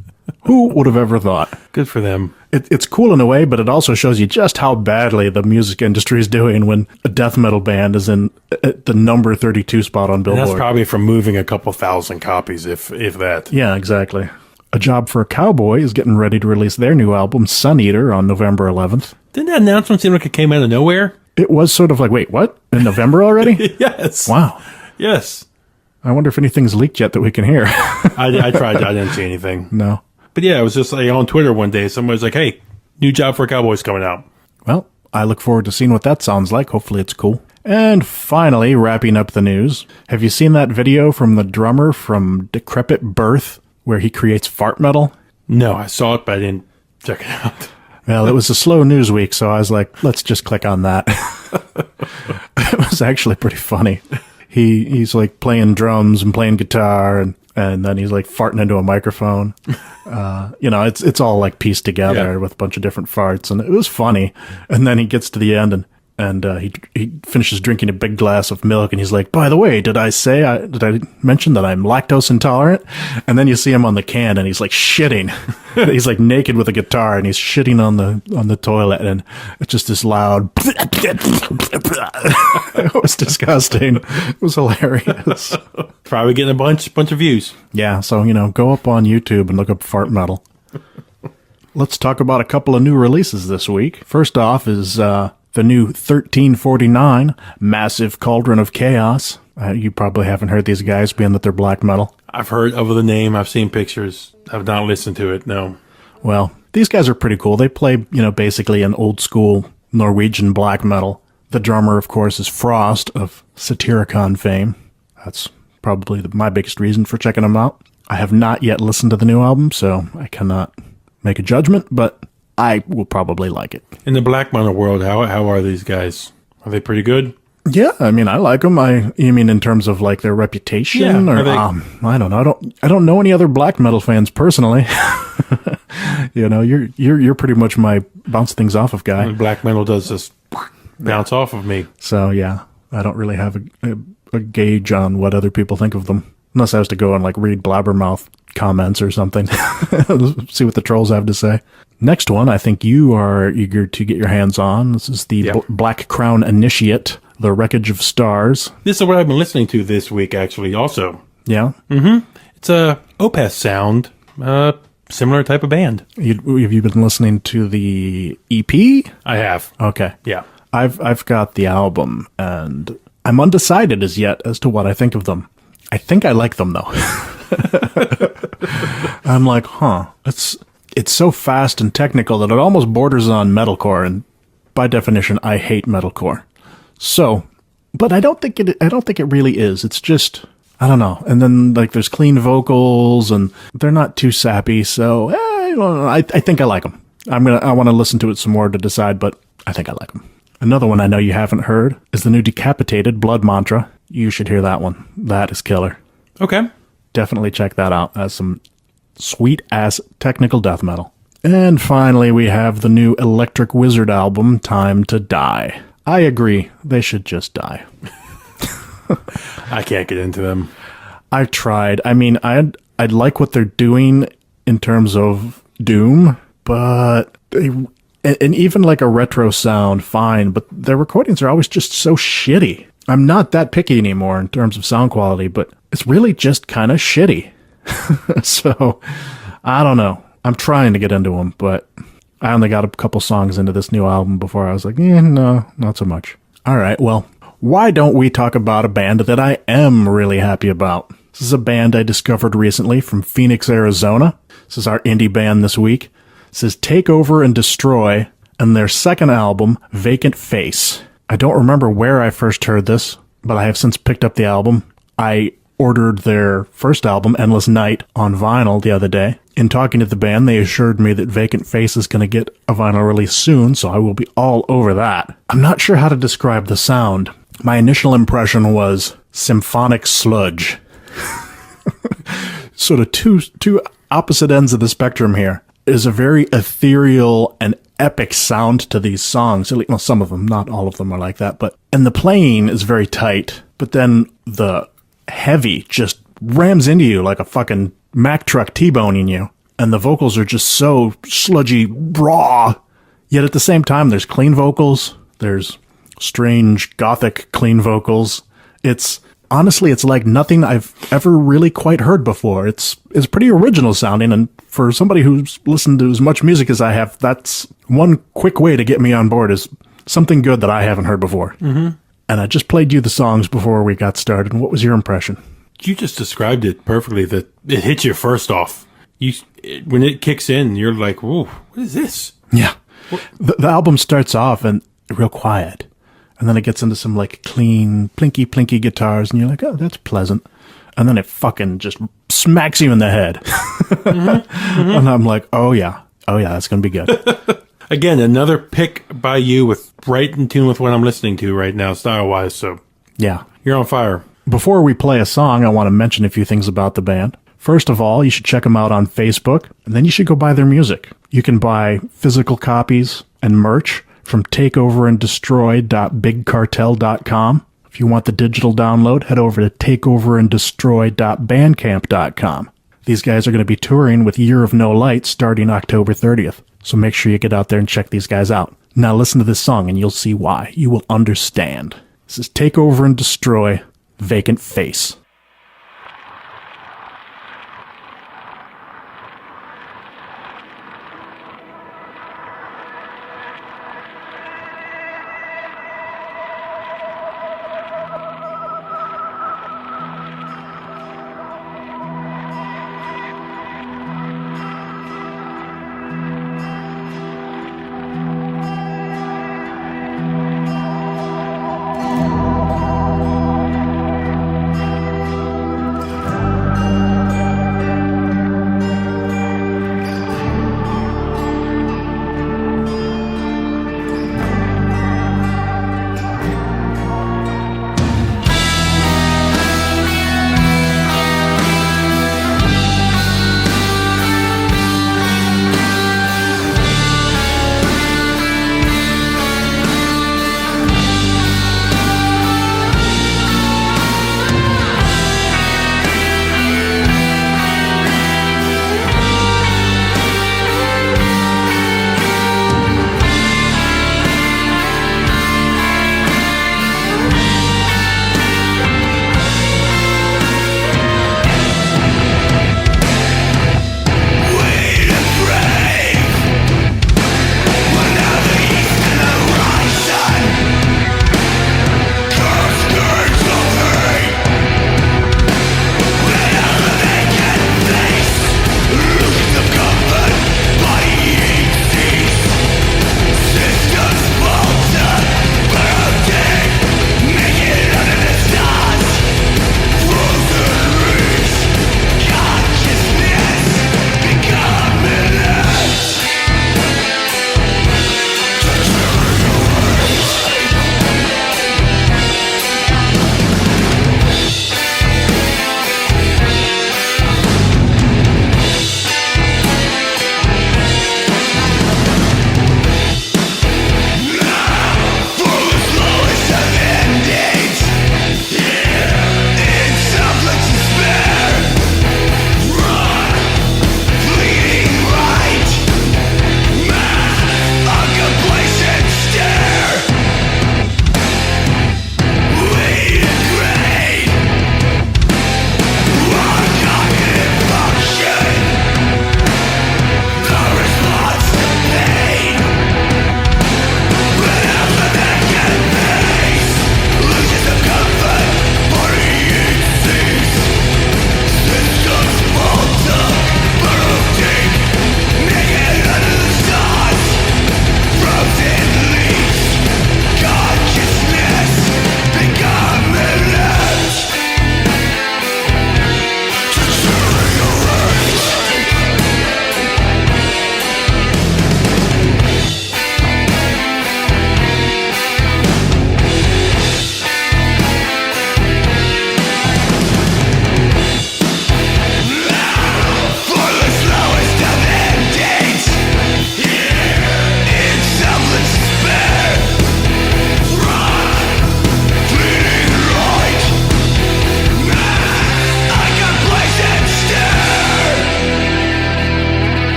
Who would have ever thought? Good for them. It's cool in a way, but it also shows you just how badly the music industry is doing when a death metal band is in at the number 32 spot on And Billboard. that's probably from moving a couple thousand copies, if that. Yeah, exactly. A Job for a Cowboy is getting ready to release their new album, Sun Eater, on November 11th. Didn't that announcement seem like it came out of nowhere? It was sort of like, wait, what? In November already? Yes. Wow. Yes. I wonder if anything's leaked yet that we can hear. I tried. I didn't see anything. No. But yeah, it was just like on Twitter one day, somebody was like, hey, new Job for a Cowboy's coming out. Well, I look forward to seeing what that sounds like. Hopefully it's cool. And finally, wrapping up the news. Have you seen that video from the drummer from Decrepit Birth where he creates fart metal? No, I saw it, but I didn't check it out. Well, it was a slow news week, so I was like, let's just click on that. It was actually pretty funny. He's like playing drums and playing guitar, and then he's like farting into a microphone. You know, it's all like pieced together with a bunch of different farts, and it was funny. And then he gets to the end, and he finishes drinking a big glass of milk, and he's like, by the way, did I mention that I'm lactose intolerant? And then you see him on the can, and he's like shitting. He's like naked with a guitar, and he's shitting on the toilet, and it's just this loud. It was disgusting. It was hilarious. Probably getting a bunch of views. Yeah, so you know, go up on YouTube and look up fart metal. Let's talk about a couple of new releases this week. First off is the new 1349, Massive Cauldron of Chaos. You probably haven't heard these guys, being that they're black metal. I've heard of the name. I've seen pictures. I've not listened to it, no. Well, these guys are pretty cool. They play, you know, basically an old school Norwegian black metal. The drummer, of course, is Frost of Satyricon fame. That's probably my biggest reason for checking them out. I have not yet listened to the new album, so I cannot make a judgment, but I will probably like it. In the black metal world, how are these guys? Are they pretty good? Yeah, I mean, I like them. You mean in terms of like their reputation, Yeah, or are they- I don't know. I don't know any other black metal fans personally. You know, you're pretty much my bounce things off of guy. Black metal does just bounce off of me. So yeah, I don't really have a gauge on what other people think of them, unless I was to go and like read blabbermouth comments or something, see what the trolls have to say. Next one, I think you are eager to get your hands on. This is the Black Crown Initiate, The Wreckage of Stars. This is what I've been listening to this week, actually, also. Yeah? It's a Opeth sound, similar type of band. Have you been listening to the EP? I have. Okay. Yeah. I've got the album, and I'm undecided as yet as to what I think of them. I think I like them, though. I'm like, huh, it's so fast and technical that it almost borders on metalcore, and by definition, I hate metalcore. So, but I don't think it really is. It's just, I don't know. And then like there's clean vocals and they're not too sappy. So I don't know. I think I like them. I want to listen to it some more to decide, but I think I like them. Another one I know you haven't heard is the new Decapitated Blood Mantra. You should hear that one. That is killer. Okay. Definitely check that out. That's some sweet ass technical death metal. And finally, we have the new Electric Wizard album, Time to Die. I agree. They should just die. I can't get into them. I've tried. I mean, I'd like what they're doing in terms of doom, but and even like a retro sound, fine, but their recordings are always just so shitty. I'm not that picky anymore in terms of sound quality, but it's really just kind of shitty. So, I don't know. I'm trying to get into them, but I only got a couple songs into this new album before I was like, no, not so much. All right, well, why don't we talk about a band that I am really happy about? This is a band I discovered recently from Phoenix, Arizona. This is our indie band this week. This is Take Over and Destroy, and their second album, Vacant Face. I don't remember where I first heard this, but I have since picked up the album. I ordered their first album, Endless Night, on vinyl the other day. In talking to the band, they assured me that Vacant Face is going to get a vinyl release soon, so I will be all over that. I'm not sure how to describe the sound. My initial impression was symphonic sludge. Sort of two opposite ends of the spectrum here. There's a very ethereal and epic sound to these songs. At least, well, some of them, not all of them are like that. And the playing is very tight, but then the heavy just rams into you like a fucking Mack truck T-boning you. And the vocals are just so sludgy, raw. Yet at the same time, there's clean vocals. There's strange, gothic, clean vocals. Honestly, it's like nothing I've ever really quite heard before. It's pretty original sounding, and for somebody who's listened to as much music as I have, that's one quick way to get me on board, is something good that I haven't heard before. Mm-hmm. And I just played you the songs before we got started. What was your impression? You just described it perfectly, that it hits you first off. When it kicks in, you're like, whoa, what is this? Yeah. The album starts off and real quiet. And then it gets into some like clean, plinky guitars, and you're like, oh, that's pleasant. And then it fucking just smacks you in the head. And I'm like, oh yeah, that's going to be good. Again, another pick by you with right in tune with what I'm listening to right now, style-wise, so yeah. You're on fire. Before we play a song, I want to mention a few things about the band. First of all, you should check them out on Facebook, and then you should go buy their music. You can buy physical copies and merch from takeoveranddestroy.bigcartel.com. If you want the digital download, head over to takeoveranddestroy.bandcamp.com. These guys are going to be touring with Year of No Light starting October 30th. So make sure you get out there and check these guys out. Now listen to this song and you'll see why. You will understand. This is Take Over and Destroy, Vacant Face.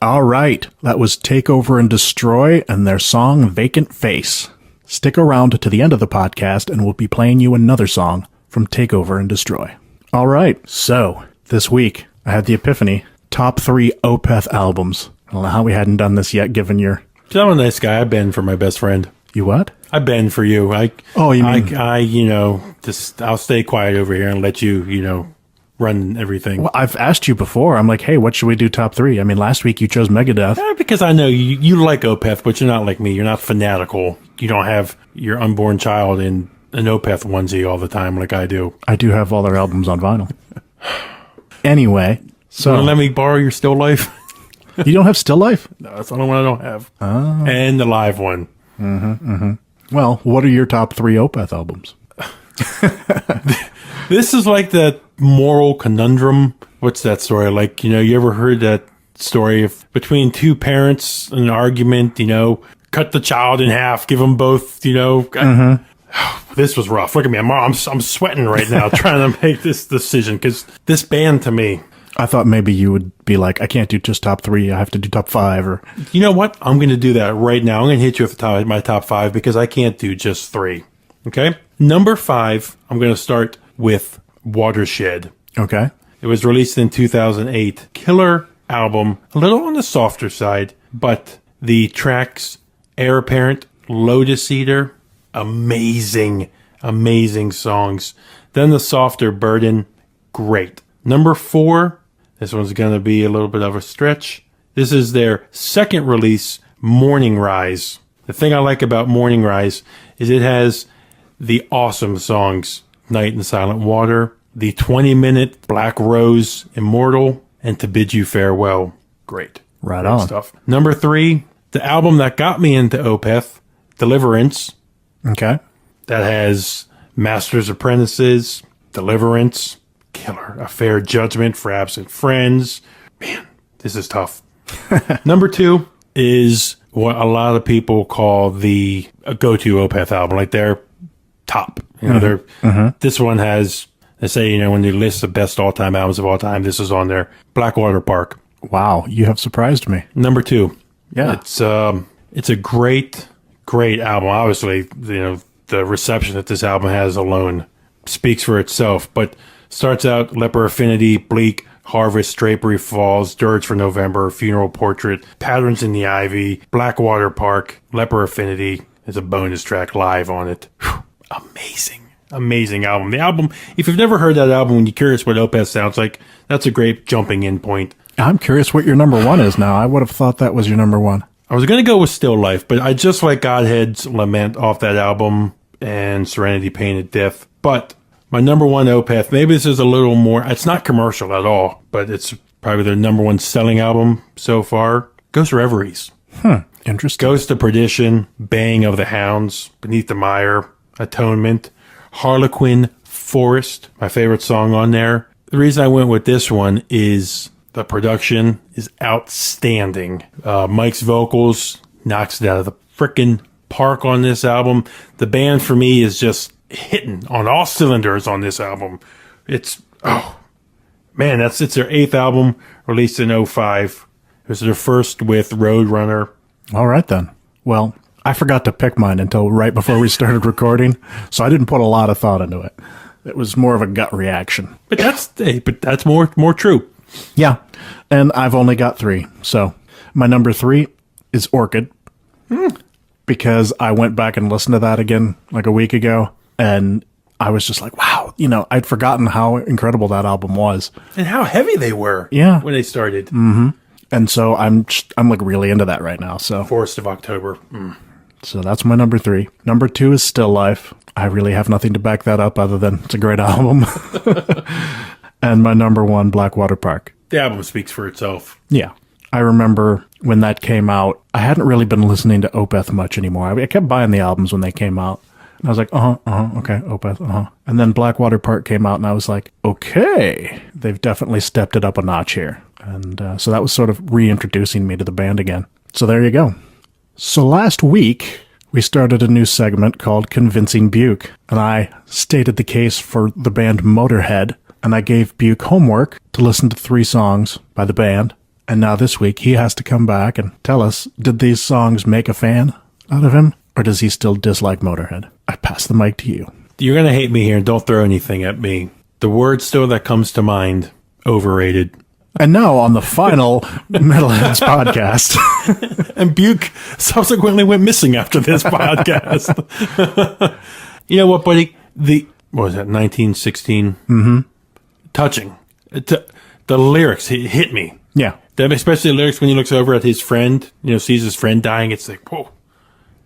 All right, that was Take Over and Destroy and their song Vacant Face. Stick around to the end of the podcast and we'll be playing you another song from Take Over and Destroy. All right, so this week I had the epiphany. Top 3 Opeth albums. I don't know how we hadn't done this yet, given your... I'm a nice guy. I bend for my best friend. You what? I bend for you. You mean... I'll stay quiet over here and let you, run everything. Well, I've asked you before. I'm like, hey, what should we do top 3? I mean, last week you chose Megadeth. Because I know you like Opeth, but you're not like me. You're not fanatical. You don't have your unborn child in an Opeth onesie all the time like I do. I do have all their albums on vinyl. Anyway, so... Let me borrow your Still Life? You don't have Still Life? No, that's the only one I don't have. Oh. And the live one. Well, what are your top 3 Opeth albums? This is like that moral conundrum. What's that story? Like, you ever heard that story of between two parents, an argument, cut the child in half, give them both, This was rough. Look at me. I'm sweating right now trying to make this decision because this band to me. I thought maybe you would be like, I can't do just top 3. I have to do top 5 or... You know what? I'm going to do that right now. I'm going to hit you with my top 5 because I can't do just 3. Okay? Number 5, I'm going to start with Watershed. Okay. It was released in 2008. Killer album. A little on the softer side, but the tracks Heir Apparent, Lotus Eater, amazing songs. Then the softer Burden, great. Number 4, this one's going to be a little bit of a stretch. This is their second release, Morning Rise. The thing I like about Morning Rise is it has the awesome songs, Night and Silent Water, the 20-minute Black Rose, Immortal, and To Bid You Farewell. Great. Right on. Stuff. Number 3, the album that got me into Opeth, Deliverance. Okay. That has Master's Apprentices, Deliverance, killer. A Fair Judgment for Absent Friends. Man, this is tough. Number 2 is what a lot of people call the go-to Opeth album, like their top. This one has, they say, when they list the best all-time albums of all time, this is on there. Blackwater Park. Wow, you have surprised me. Number 2. Yeah. It's a great album. Obviously, the reception that this album has alone speaks for itself, but starts out Leper Affinity, Bleak, Harvest, Drapery Falls, Dirge for November, Funeral Portrait, Patterns in the Ivy, Blackwater Park, Leper Affinity. There's a bonus track live on it. Whew, amazing album. The album, if you've never heard that album and you're curious what Opeth sounds like, that's a great jumping in point. I'm curious what your number 1 is now. I would have thought that was your number 1. I was going to go with Still Life, but I just like Godhead's Lament off that album and Serenity, Painted Death. But my number 1 Opeth, maybe this is a little more, it's not commercial at all, but it's probably their number 1 selling album so far. Ghost Reveries. Interesting. Ghost of Perdition, Baying of the Hounds, Beneath the Mire, Atonement, Harlequin, Forest, my favorite song on there. The reason I went with this one is the production is outstanding. Mike's vocals knocks it out of the frickin' park on this album. The band for me is just hitting on all cylinders on this album. It's their 8th album, released in 2005. It was their first with Roadrunner. All right then. Well, I forgot to pick mine until right before we started recording, so I didn't put a lot of thought into it. It was more of a gut reaction. But that's more true. Yeah, and I've only got 3. So my number 3 is Orchid, because I went back and listened to that again like a week ago, and I was just like, wow, I'd forgotten how incredible that album was. And how heavy they were when they started. Mm-hmm. And so I'm like really into that right now. So Forest of October. So that's my number 3. Number 2 is Still Life. I really have nothing to back that up other than it's a great album. And my number 1, Blackwater Park. The album speaks for itself. Yeah. I remember when that came out, I hadn't really been listening to Opeth much anymore. I kept buying the albums when they came out. And I was like, okay, Opeth, And then Blackwater Park came out, and I was like, okay, they've definitely stepped it up a notch here. And so that was sort of reintroducing me to the band again. So there you go. So last week, we started a new segment called Convincing Buke, and I stated the case for the band Motorhead, and I gave Buke homework to listen to 3 songs by the band And now this week, he has to come back and tell us, did these songs make a fan out of him? Or does he still dislike Motorhead? I pass the mic to you. You're going to hate me here, and don't throw anything at me. The word still that comes to mind, overrated. And now on the final Metalheads podcast. And Buke subsequently went missing after this podcast. You know what, buddy? What was that, 1916? Mm-hmm. Touching. The lyrics hit me. Yeah. Especially the lyrics when he looks over at his friend, sees his friend dying. It's like, whoa,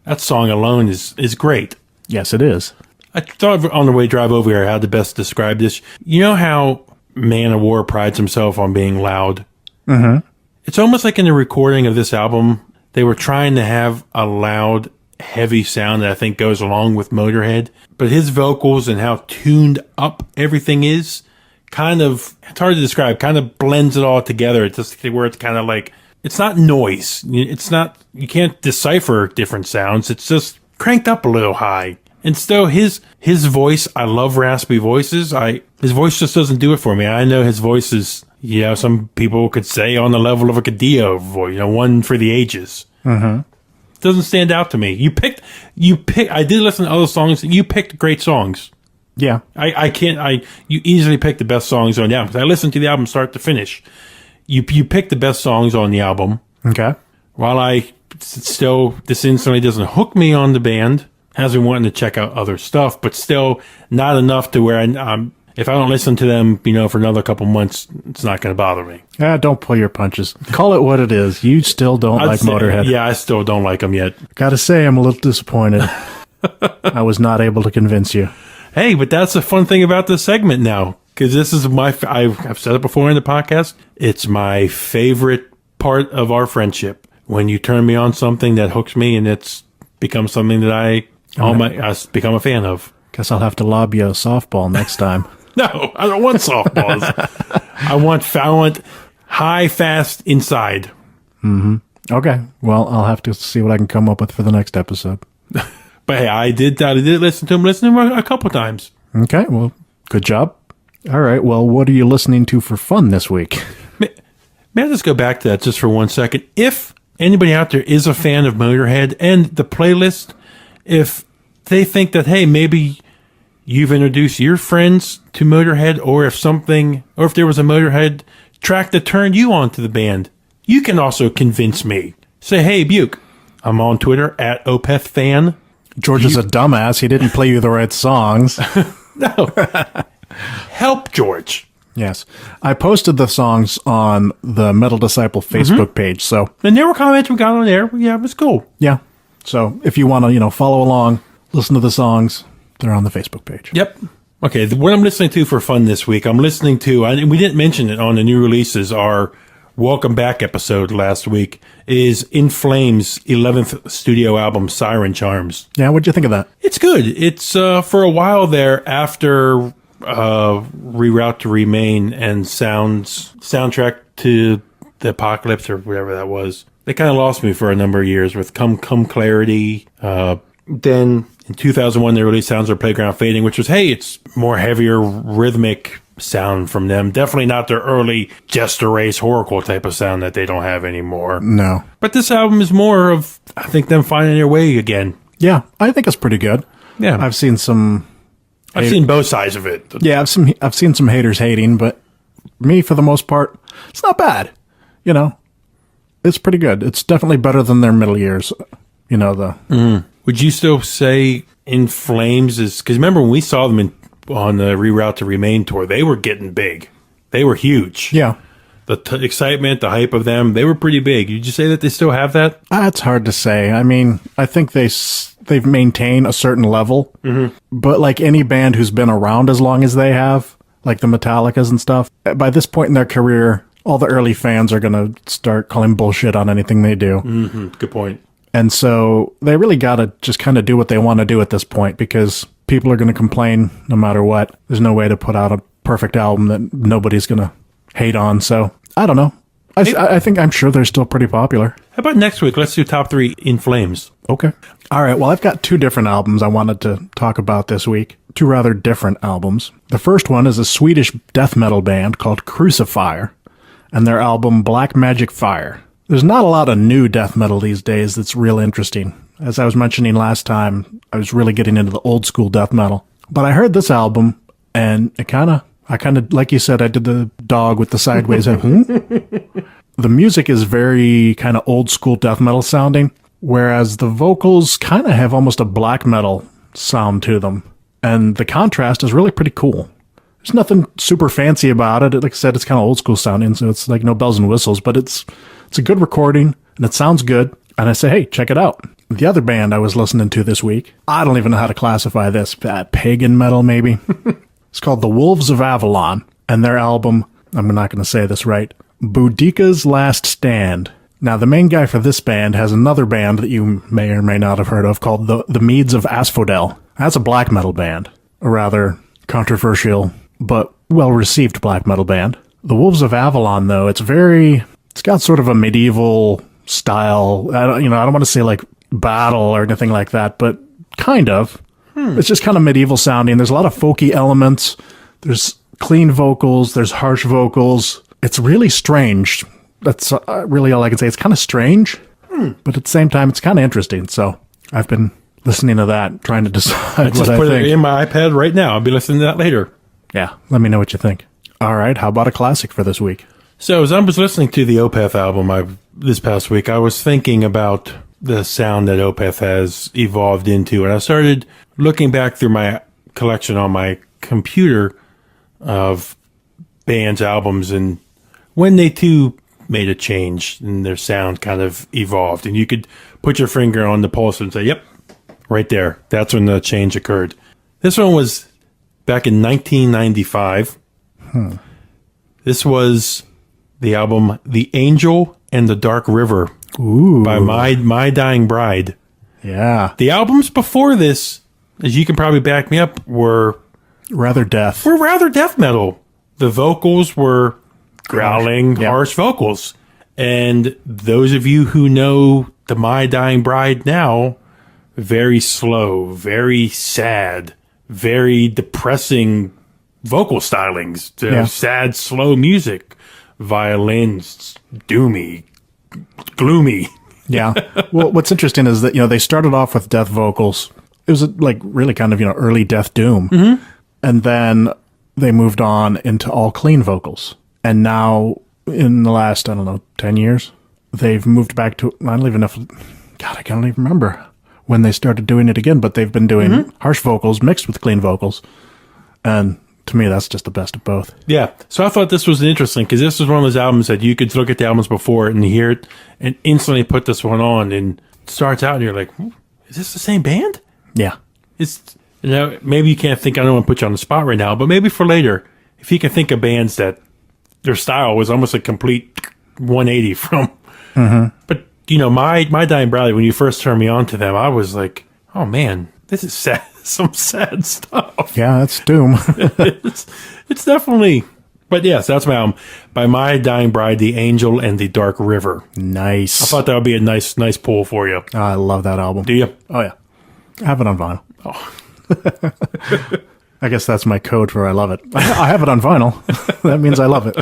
that song alone is great. Yes, it is. I thought on the way drive over here how to best describe this. You know how Man of War prides himself on being loud? Mm-hmm. It's almost like in the recording of this album, they were trying to have a loud, heavy sound that I think goes along with Motorhead. But his vocals and how tuned up everything is, kind of, it's hard to describe, kind of blends it all together. It's just where it's kind of like, it's not noise. It's not, you can't decipher different sounds. It's just cranked up a little high. And still, his voice, I love raspy voices. His voice just doesn't do it for me. I know his voice is, some people could say on the level of a Cadillo voice, one for the ages. Mm-hmm. Doesn't stand out to me. You picked, I did listen to other songs. You picked great songs. Yeah. You easily picked the best songs on the album. 'Cause I listened to the album start to finish. You picked the best songs on the album. Okay. While this instantly doesn't hook me on the band. Has been wanting to check out other stuff, but still not enough to where if I don't listen to them, for another couple months, it's not going to bother me. Don't pull your punches. Call it what it is. You still don't like Motorhead. Yeah, I still don't like them yet. Gotta say, I'm a little disappointed. I was not able to convince you. Hey, but that's the fun thing about this segment now, because this is I've said it before in the podcast. It's my favorite part of our friendship. When you turn me on something that hooks me and it's become something that I become a fan of. Guess I'll have to lob you a softball next time. No, I don't want softballs. I want high, fast, inside. Mm-hmm. Okay. Well, I'll have to see what I can come up with for the next episode. But hey, I did listen to him a couple times. Okay. Well, good job. All right. Well, what are you listening to for fun this week? May I just go back to that just for 1 second? If anybody out there is a fan of Motorhead and the playlist, if they think that, hey, maybe you've introduced your friends to Motorhead, or if there was a Motorhead track that turned you on to the band, you can also convince me. Say, hey, Buke, I'm on Twitter at OpethFan. George is a dumbass. He didn't play you the right songs. No. Help George. Yes. I posted the songs on the Metal Disciple Facebook page, so. And there were comments we got on there. Yeah, it was cool. Yeah. So if you want to, follow along, listen to the songs, they're on the Facebook page. Yep. Okay, what I'm listening to for fun this week, I'm listening to, and we didn't mention it on the new releases, our Welcome Back episode last week, is In Flames' 11th studio album, Siren Charms. Yeah, what'd you think of that? It's good. It's, for a while there, after Reroute to Remain and soundtrack to the Apocalypse or whatever that was, they kind of lost me for a number of years with Come Clarity. Then in 2001, they released Sounds of Playground Fading, which was, hey, it's more heavier rhythmic sound from them. Definitely not their early Jester Race Oracle type of sound that they don't have anymore. No. But this album is more of, I think, them finding their way again. Yeah, I think it's pretty good. Yeah. I've seen both sides of it. Yeah, I've seen some haters hating, but me, for the most part, it's not bad. It's pretty good. It's definitely better than their middle years. Would you still say In Flames is, because remember when we saw them on the Reroute to Remain tour, they were getting big. They were huge. Yeah. The excitement, the hype of them, they were pretty big. Did you say that they still have that? It's hard to say. I mean, I think they've maintained a certain level, but like any band who's been around as long as they have, like the Metallicas and stuff, by this point in their career, all the early fans are going to start calling bullshit on anything they do. Mm-hmm. Good point. And so they really got to just kind of do what they want to do at this point, because people are going to complain no matter what. There's no way to put out a perfect album that nobody's going to hate on. So I don't know. I'm sure they're still pretty popular. How about next week? Let's do top 3 In Flames. Okay. All right. Well, I've got 2 different albums I wanted to talk about this week. 2 rather different albums. The first one is a Swedish death metal band called Crucifier. and their album Black Magic Fire. There's not a lot of new death metal these days that's real interesting. As I was mentioning last time, I was really getting into the old school death metal. But I heard this album, and I kind of, like you said, I did the dog with the sideways. The music is very kind of old school death metal sounding, whereas the vocals kind of have almost a black metal sound to them. And the contrast is really pretty cool. There's nothing super fancy about it. Like I said, it's kind of old school sounding, so it's like no bells and whistles, but it's a good recording, and it sounds good. And I say, hey, check it out. The other band I was listening to this week, I don't even know how to classify this. Pagan metal, maybe? It's called The Wolves of Avalon, and their album, I'm not going to say this right, Boudica's Last Stand. Now, the main guy for this band has another band that you may or may not have heard of called The Meads of Asphodel. That's a black metal band, a rather controversial but well-received black metal band. The Wolves of Avalon, though, it's got sort of a medieval style. I don't want to say like battle or anything like that, but kind of. It's just kind of medieval sounding. There's a lot of folky elements. There's clean vocals. There's harsh vocals. It's really strange. That's really all I can say. It's kind of strange, but at the same time, it's kind of interesting. So I've been listening to that, trying to decide what I put think. it in my iPad right now. I'll be listening to that later. Yeah, let me know what you think. All right, how about a classic for this week? So as I was listening to the Opeth album this past week, I was thinking about the sound that Opeth has evolved into, and I started looking back through my collection on my computer of bands' albums and when they too made a change and their sound kind of evolved. And you could put your finger on the pulse and say, yep, right there. That's when the change occurred. This one was back in 1995. This was the album The Angel and the Dark River by My Dying Bride. Yeah. The albums before this, as you can probably back me up, were rather death metal. The vocals were growling, Yeah. harsh vocals. And those of you who know the My Dying Bride now, very slow, very sad, very depressing vocal stylings, sad, slow music, violins, doomy, gloomy. Yeah. Well, what's interesting is that, they started off with death vocals. It was like really kind of, early death doom. Mm-hmm. And then they moved on into all clean vocals. And now in the last, 10 years, they've moved back to, I don't even know if, God, I can't even remember when they started doing it again, but they've been doing harsh vocals mixed with clean vocals. And to me, that's just the best of both. Yeah. So I thought this was interesting because this was one of those albums that you could look at the albums before and hear it and instantly put this one on and it starts out and you're like, is this the same band? Yeah. It's, maybe you can't think, I don't want to put you on the spot right now, but maybe for later, if you can think of bands that their style was almost a complete 180 from. But, my Dying Bride, when you first turned me on to them, I was like, oh man, this is sad. Some sad stuff. Yeah, that's doom. it's definitely, but yes, that's my album. By My Dying Bride, The Angel and the Dark River. Nice. I thought that would be a nice pull for you. I love that album. Do you? Oh, yeah. I have it on vinyl. Oh. I guess that's my code for I love it. I have it on vinyl. That means I love it.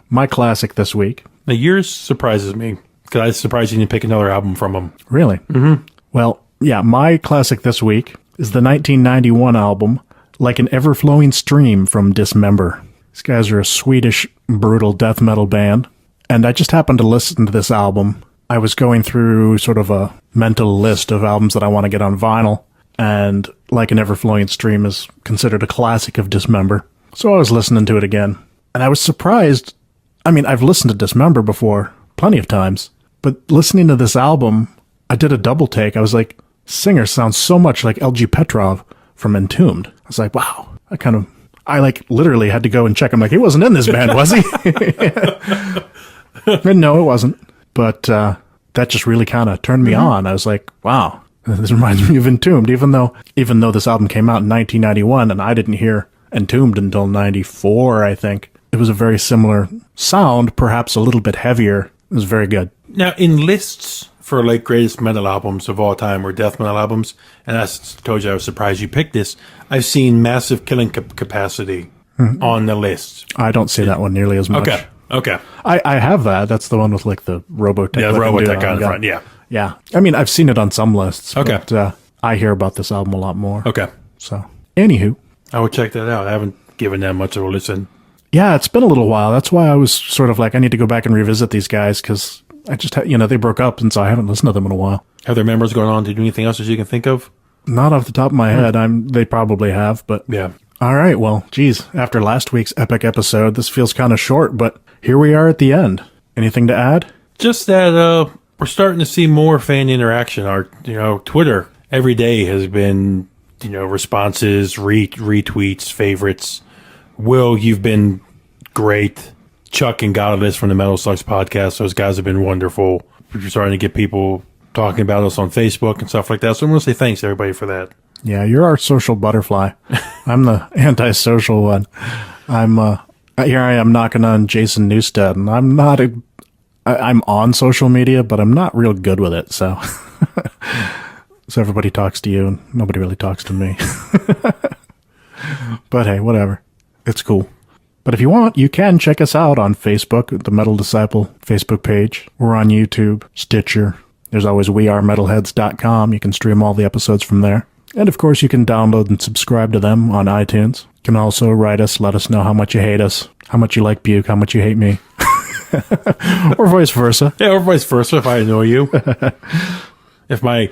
My classic this week. Now, yours surprises me because I was surprised you didn't pick another album from them. Really? Mm-hmm. Well, yeah, my classic this week is the 1991 album, Like an Ever-Flowing Stream from Dismember. These guys are a Swedish brutal death metal band, and I just happened to listen to this album. I was going through sort of a mental list of albums that I want to get on vinyl, and Like an Ever-Flowing Stream is considered a classic of Dismember. So I was listening to it again, and I was surprised. I mean, I've listened to Dismember before, plenty of times, but listening to this album, I did a double take. I was like, singer sounds so much like LG Petrov from Entombed. I was like, wow. I literally had to go and check. I'm like, he wasn't in this band, was he? And no, it wasn't. But that just really kind of turned me on. I was like, wow, this reminds me of Entombed, even though this album came out in 1991 and I didn't hear Entombed until 94, I think. It was a very similar sound, perhaps a little bit heavier. It was very good. Now, in lists for greatest metal albums of all time or death metal albums, and I told you I was surprised you picked this, I've seen Massive Killing Capacity on the list. I don't see that one nearly as much. Okay. Okay. I have that. That's the one with like the Robotech. Yeah, the looking dude Robotech guy on in the front. Yeah. Yeah. I mean, I've seen it on some lists. Okay. But, I hear about this album a lot more. Okay. So, anywho. I will check that out. I haven't given that much of a listen. Yeah, it's been a little while. That's why I was sort of like, I need to go back and revisit these guys because I just, they broke up, and so I haven't listened to them in a while. Have their members gone on to do anything else that you can think of? Not off the top of my head. They probably have, but Yeah. All right. Well, geez, after last week's epic episode, this feels kind of short, but here we are at the end. Anything to add? Just that we're starting to see more fan interaction. Our Twitter every day has been responses, retweets, favorites. Will, you've been great. Chuck and Godless from the Metal Sucks podcast, those guys have been wonderful. We're starting to get people talking about us on Facebook and stuff like that. So I'm going to say thanks to everybody for that. Yeah, you're our social butterfly. I'm the antisocial one. Here I am knocking on Jason Newsted, and I'm on social media, but I'm not real good with it, so so everybody talks to you and nobody really talks to me. But hey, whatever. It's cool. But if you want, you can check us out on Facebook, the Metal Disciple Facebook page. We're on YouTube, Stitcher. There's always wearemetalheads.com. You can stream all the episodes from there. And of course, you can download and subscribe to them on iTunes. You can also write us, let us know how much you hate us, how much you like Buke, how much you hate me. Or vice versa. Yeah, or vice versa if I annoy you. If my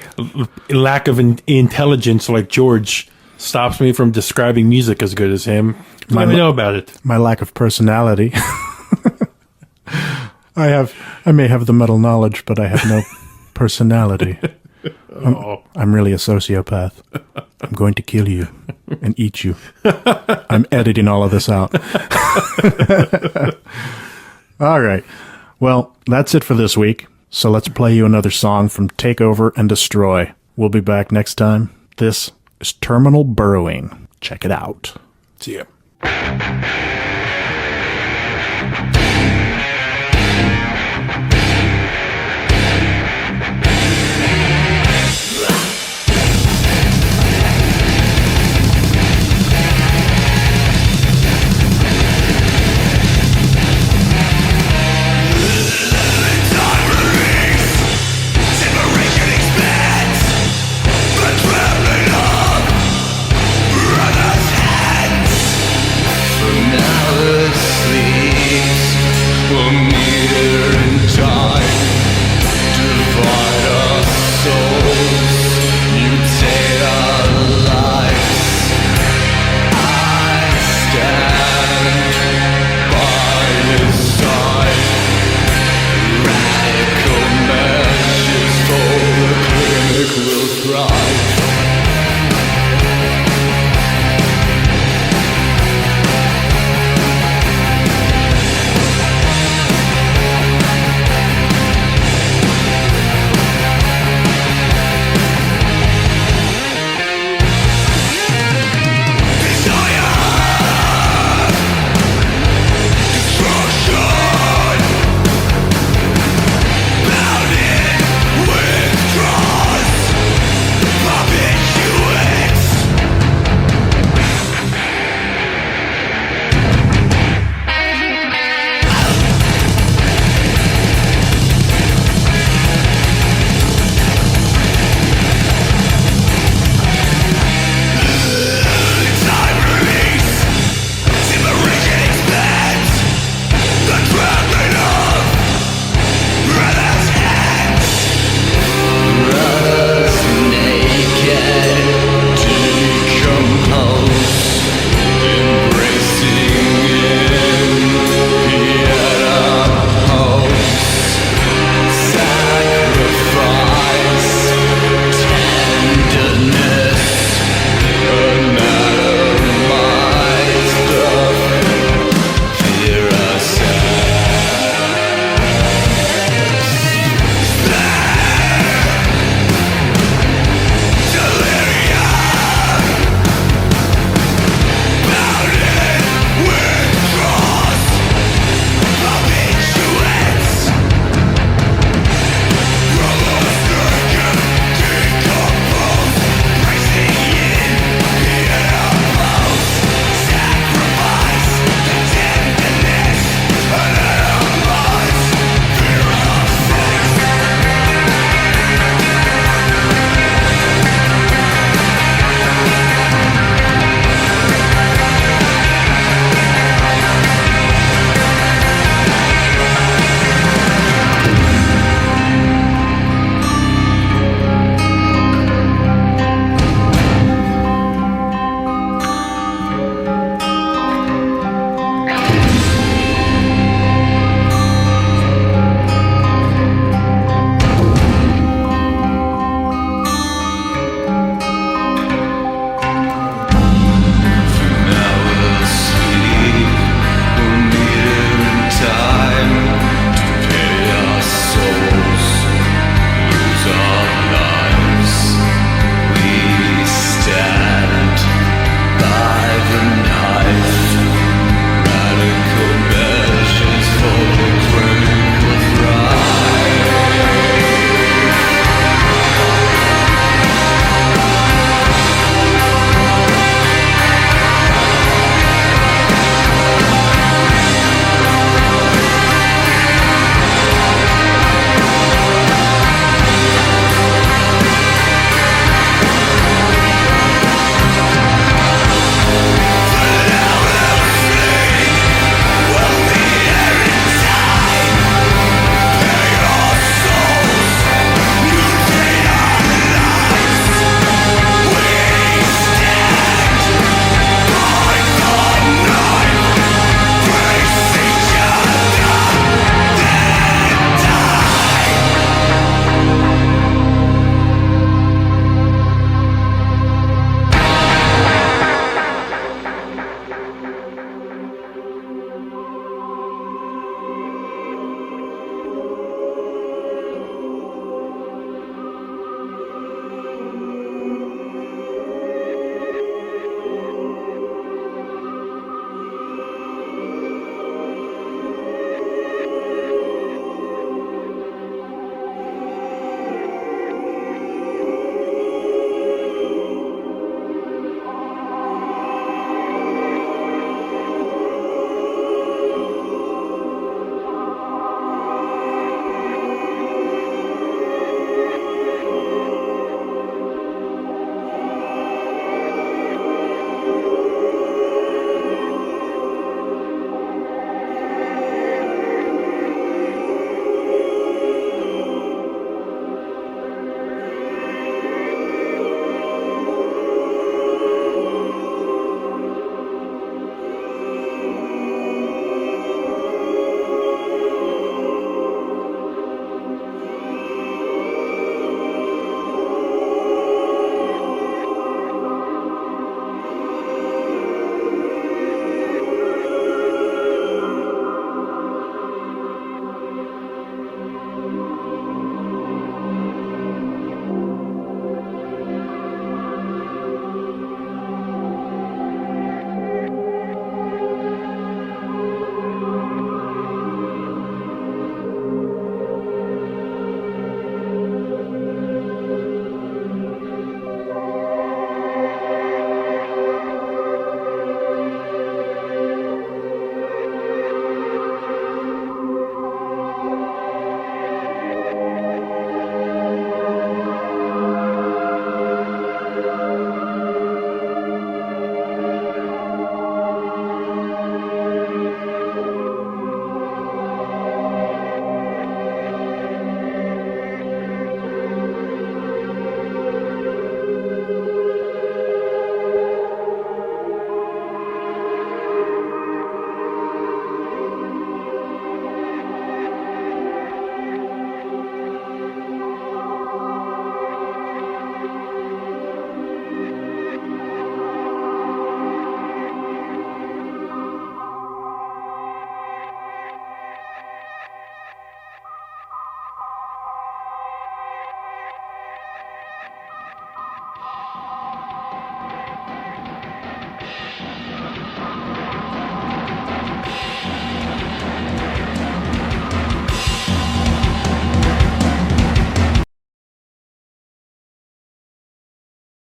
lack of intelligence, like George, stops me from describing music as good as him, let me know about it. My lack of personality. I may have the metal knowledge, but I have no personality. I'm really a sociopath. I'm going to kill you and eat you. I'm editing all of this out. All right. Well, that's it for this week. So let's play you another song from Take Over and Destroy. We'll be back next time. This is Terminal Burrowing. Check it out. See ya.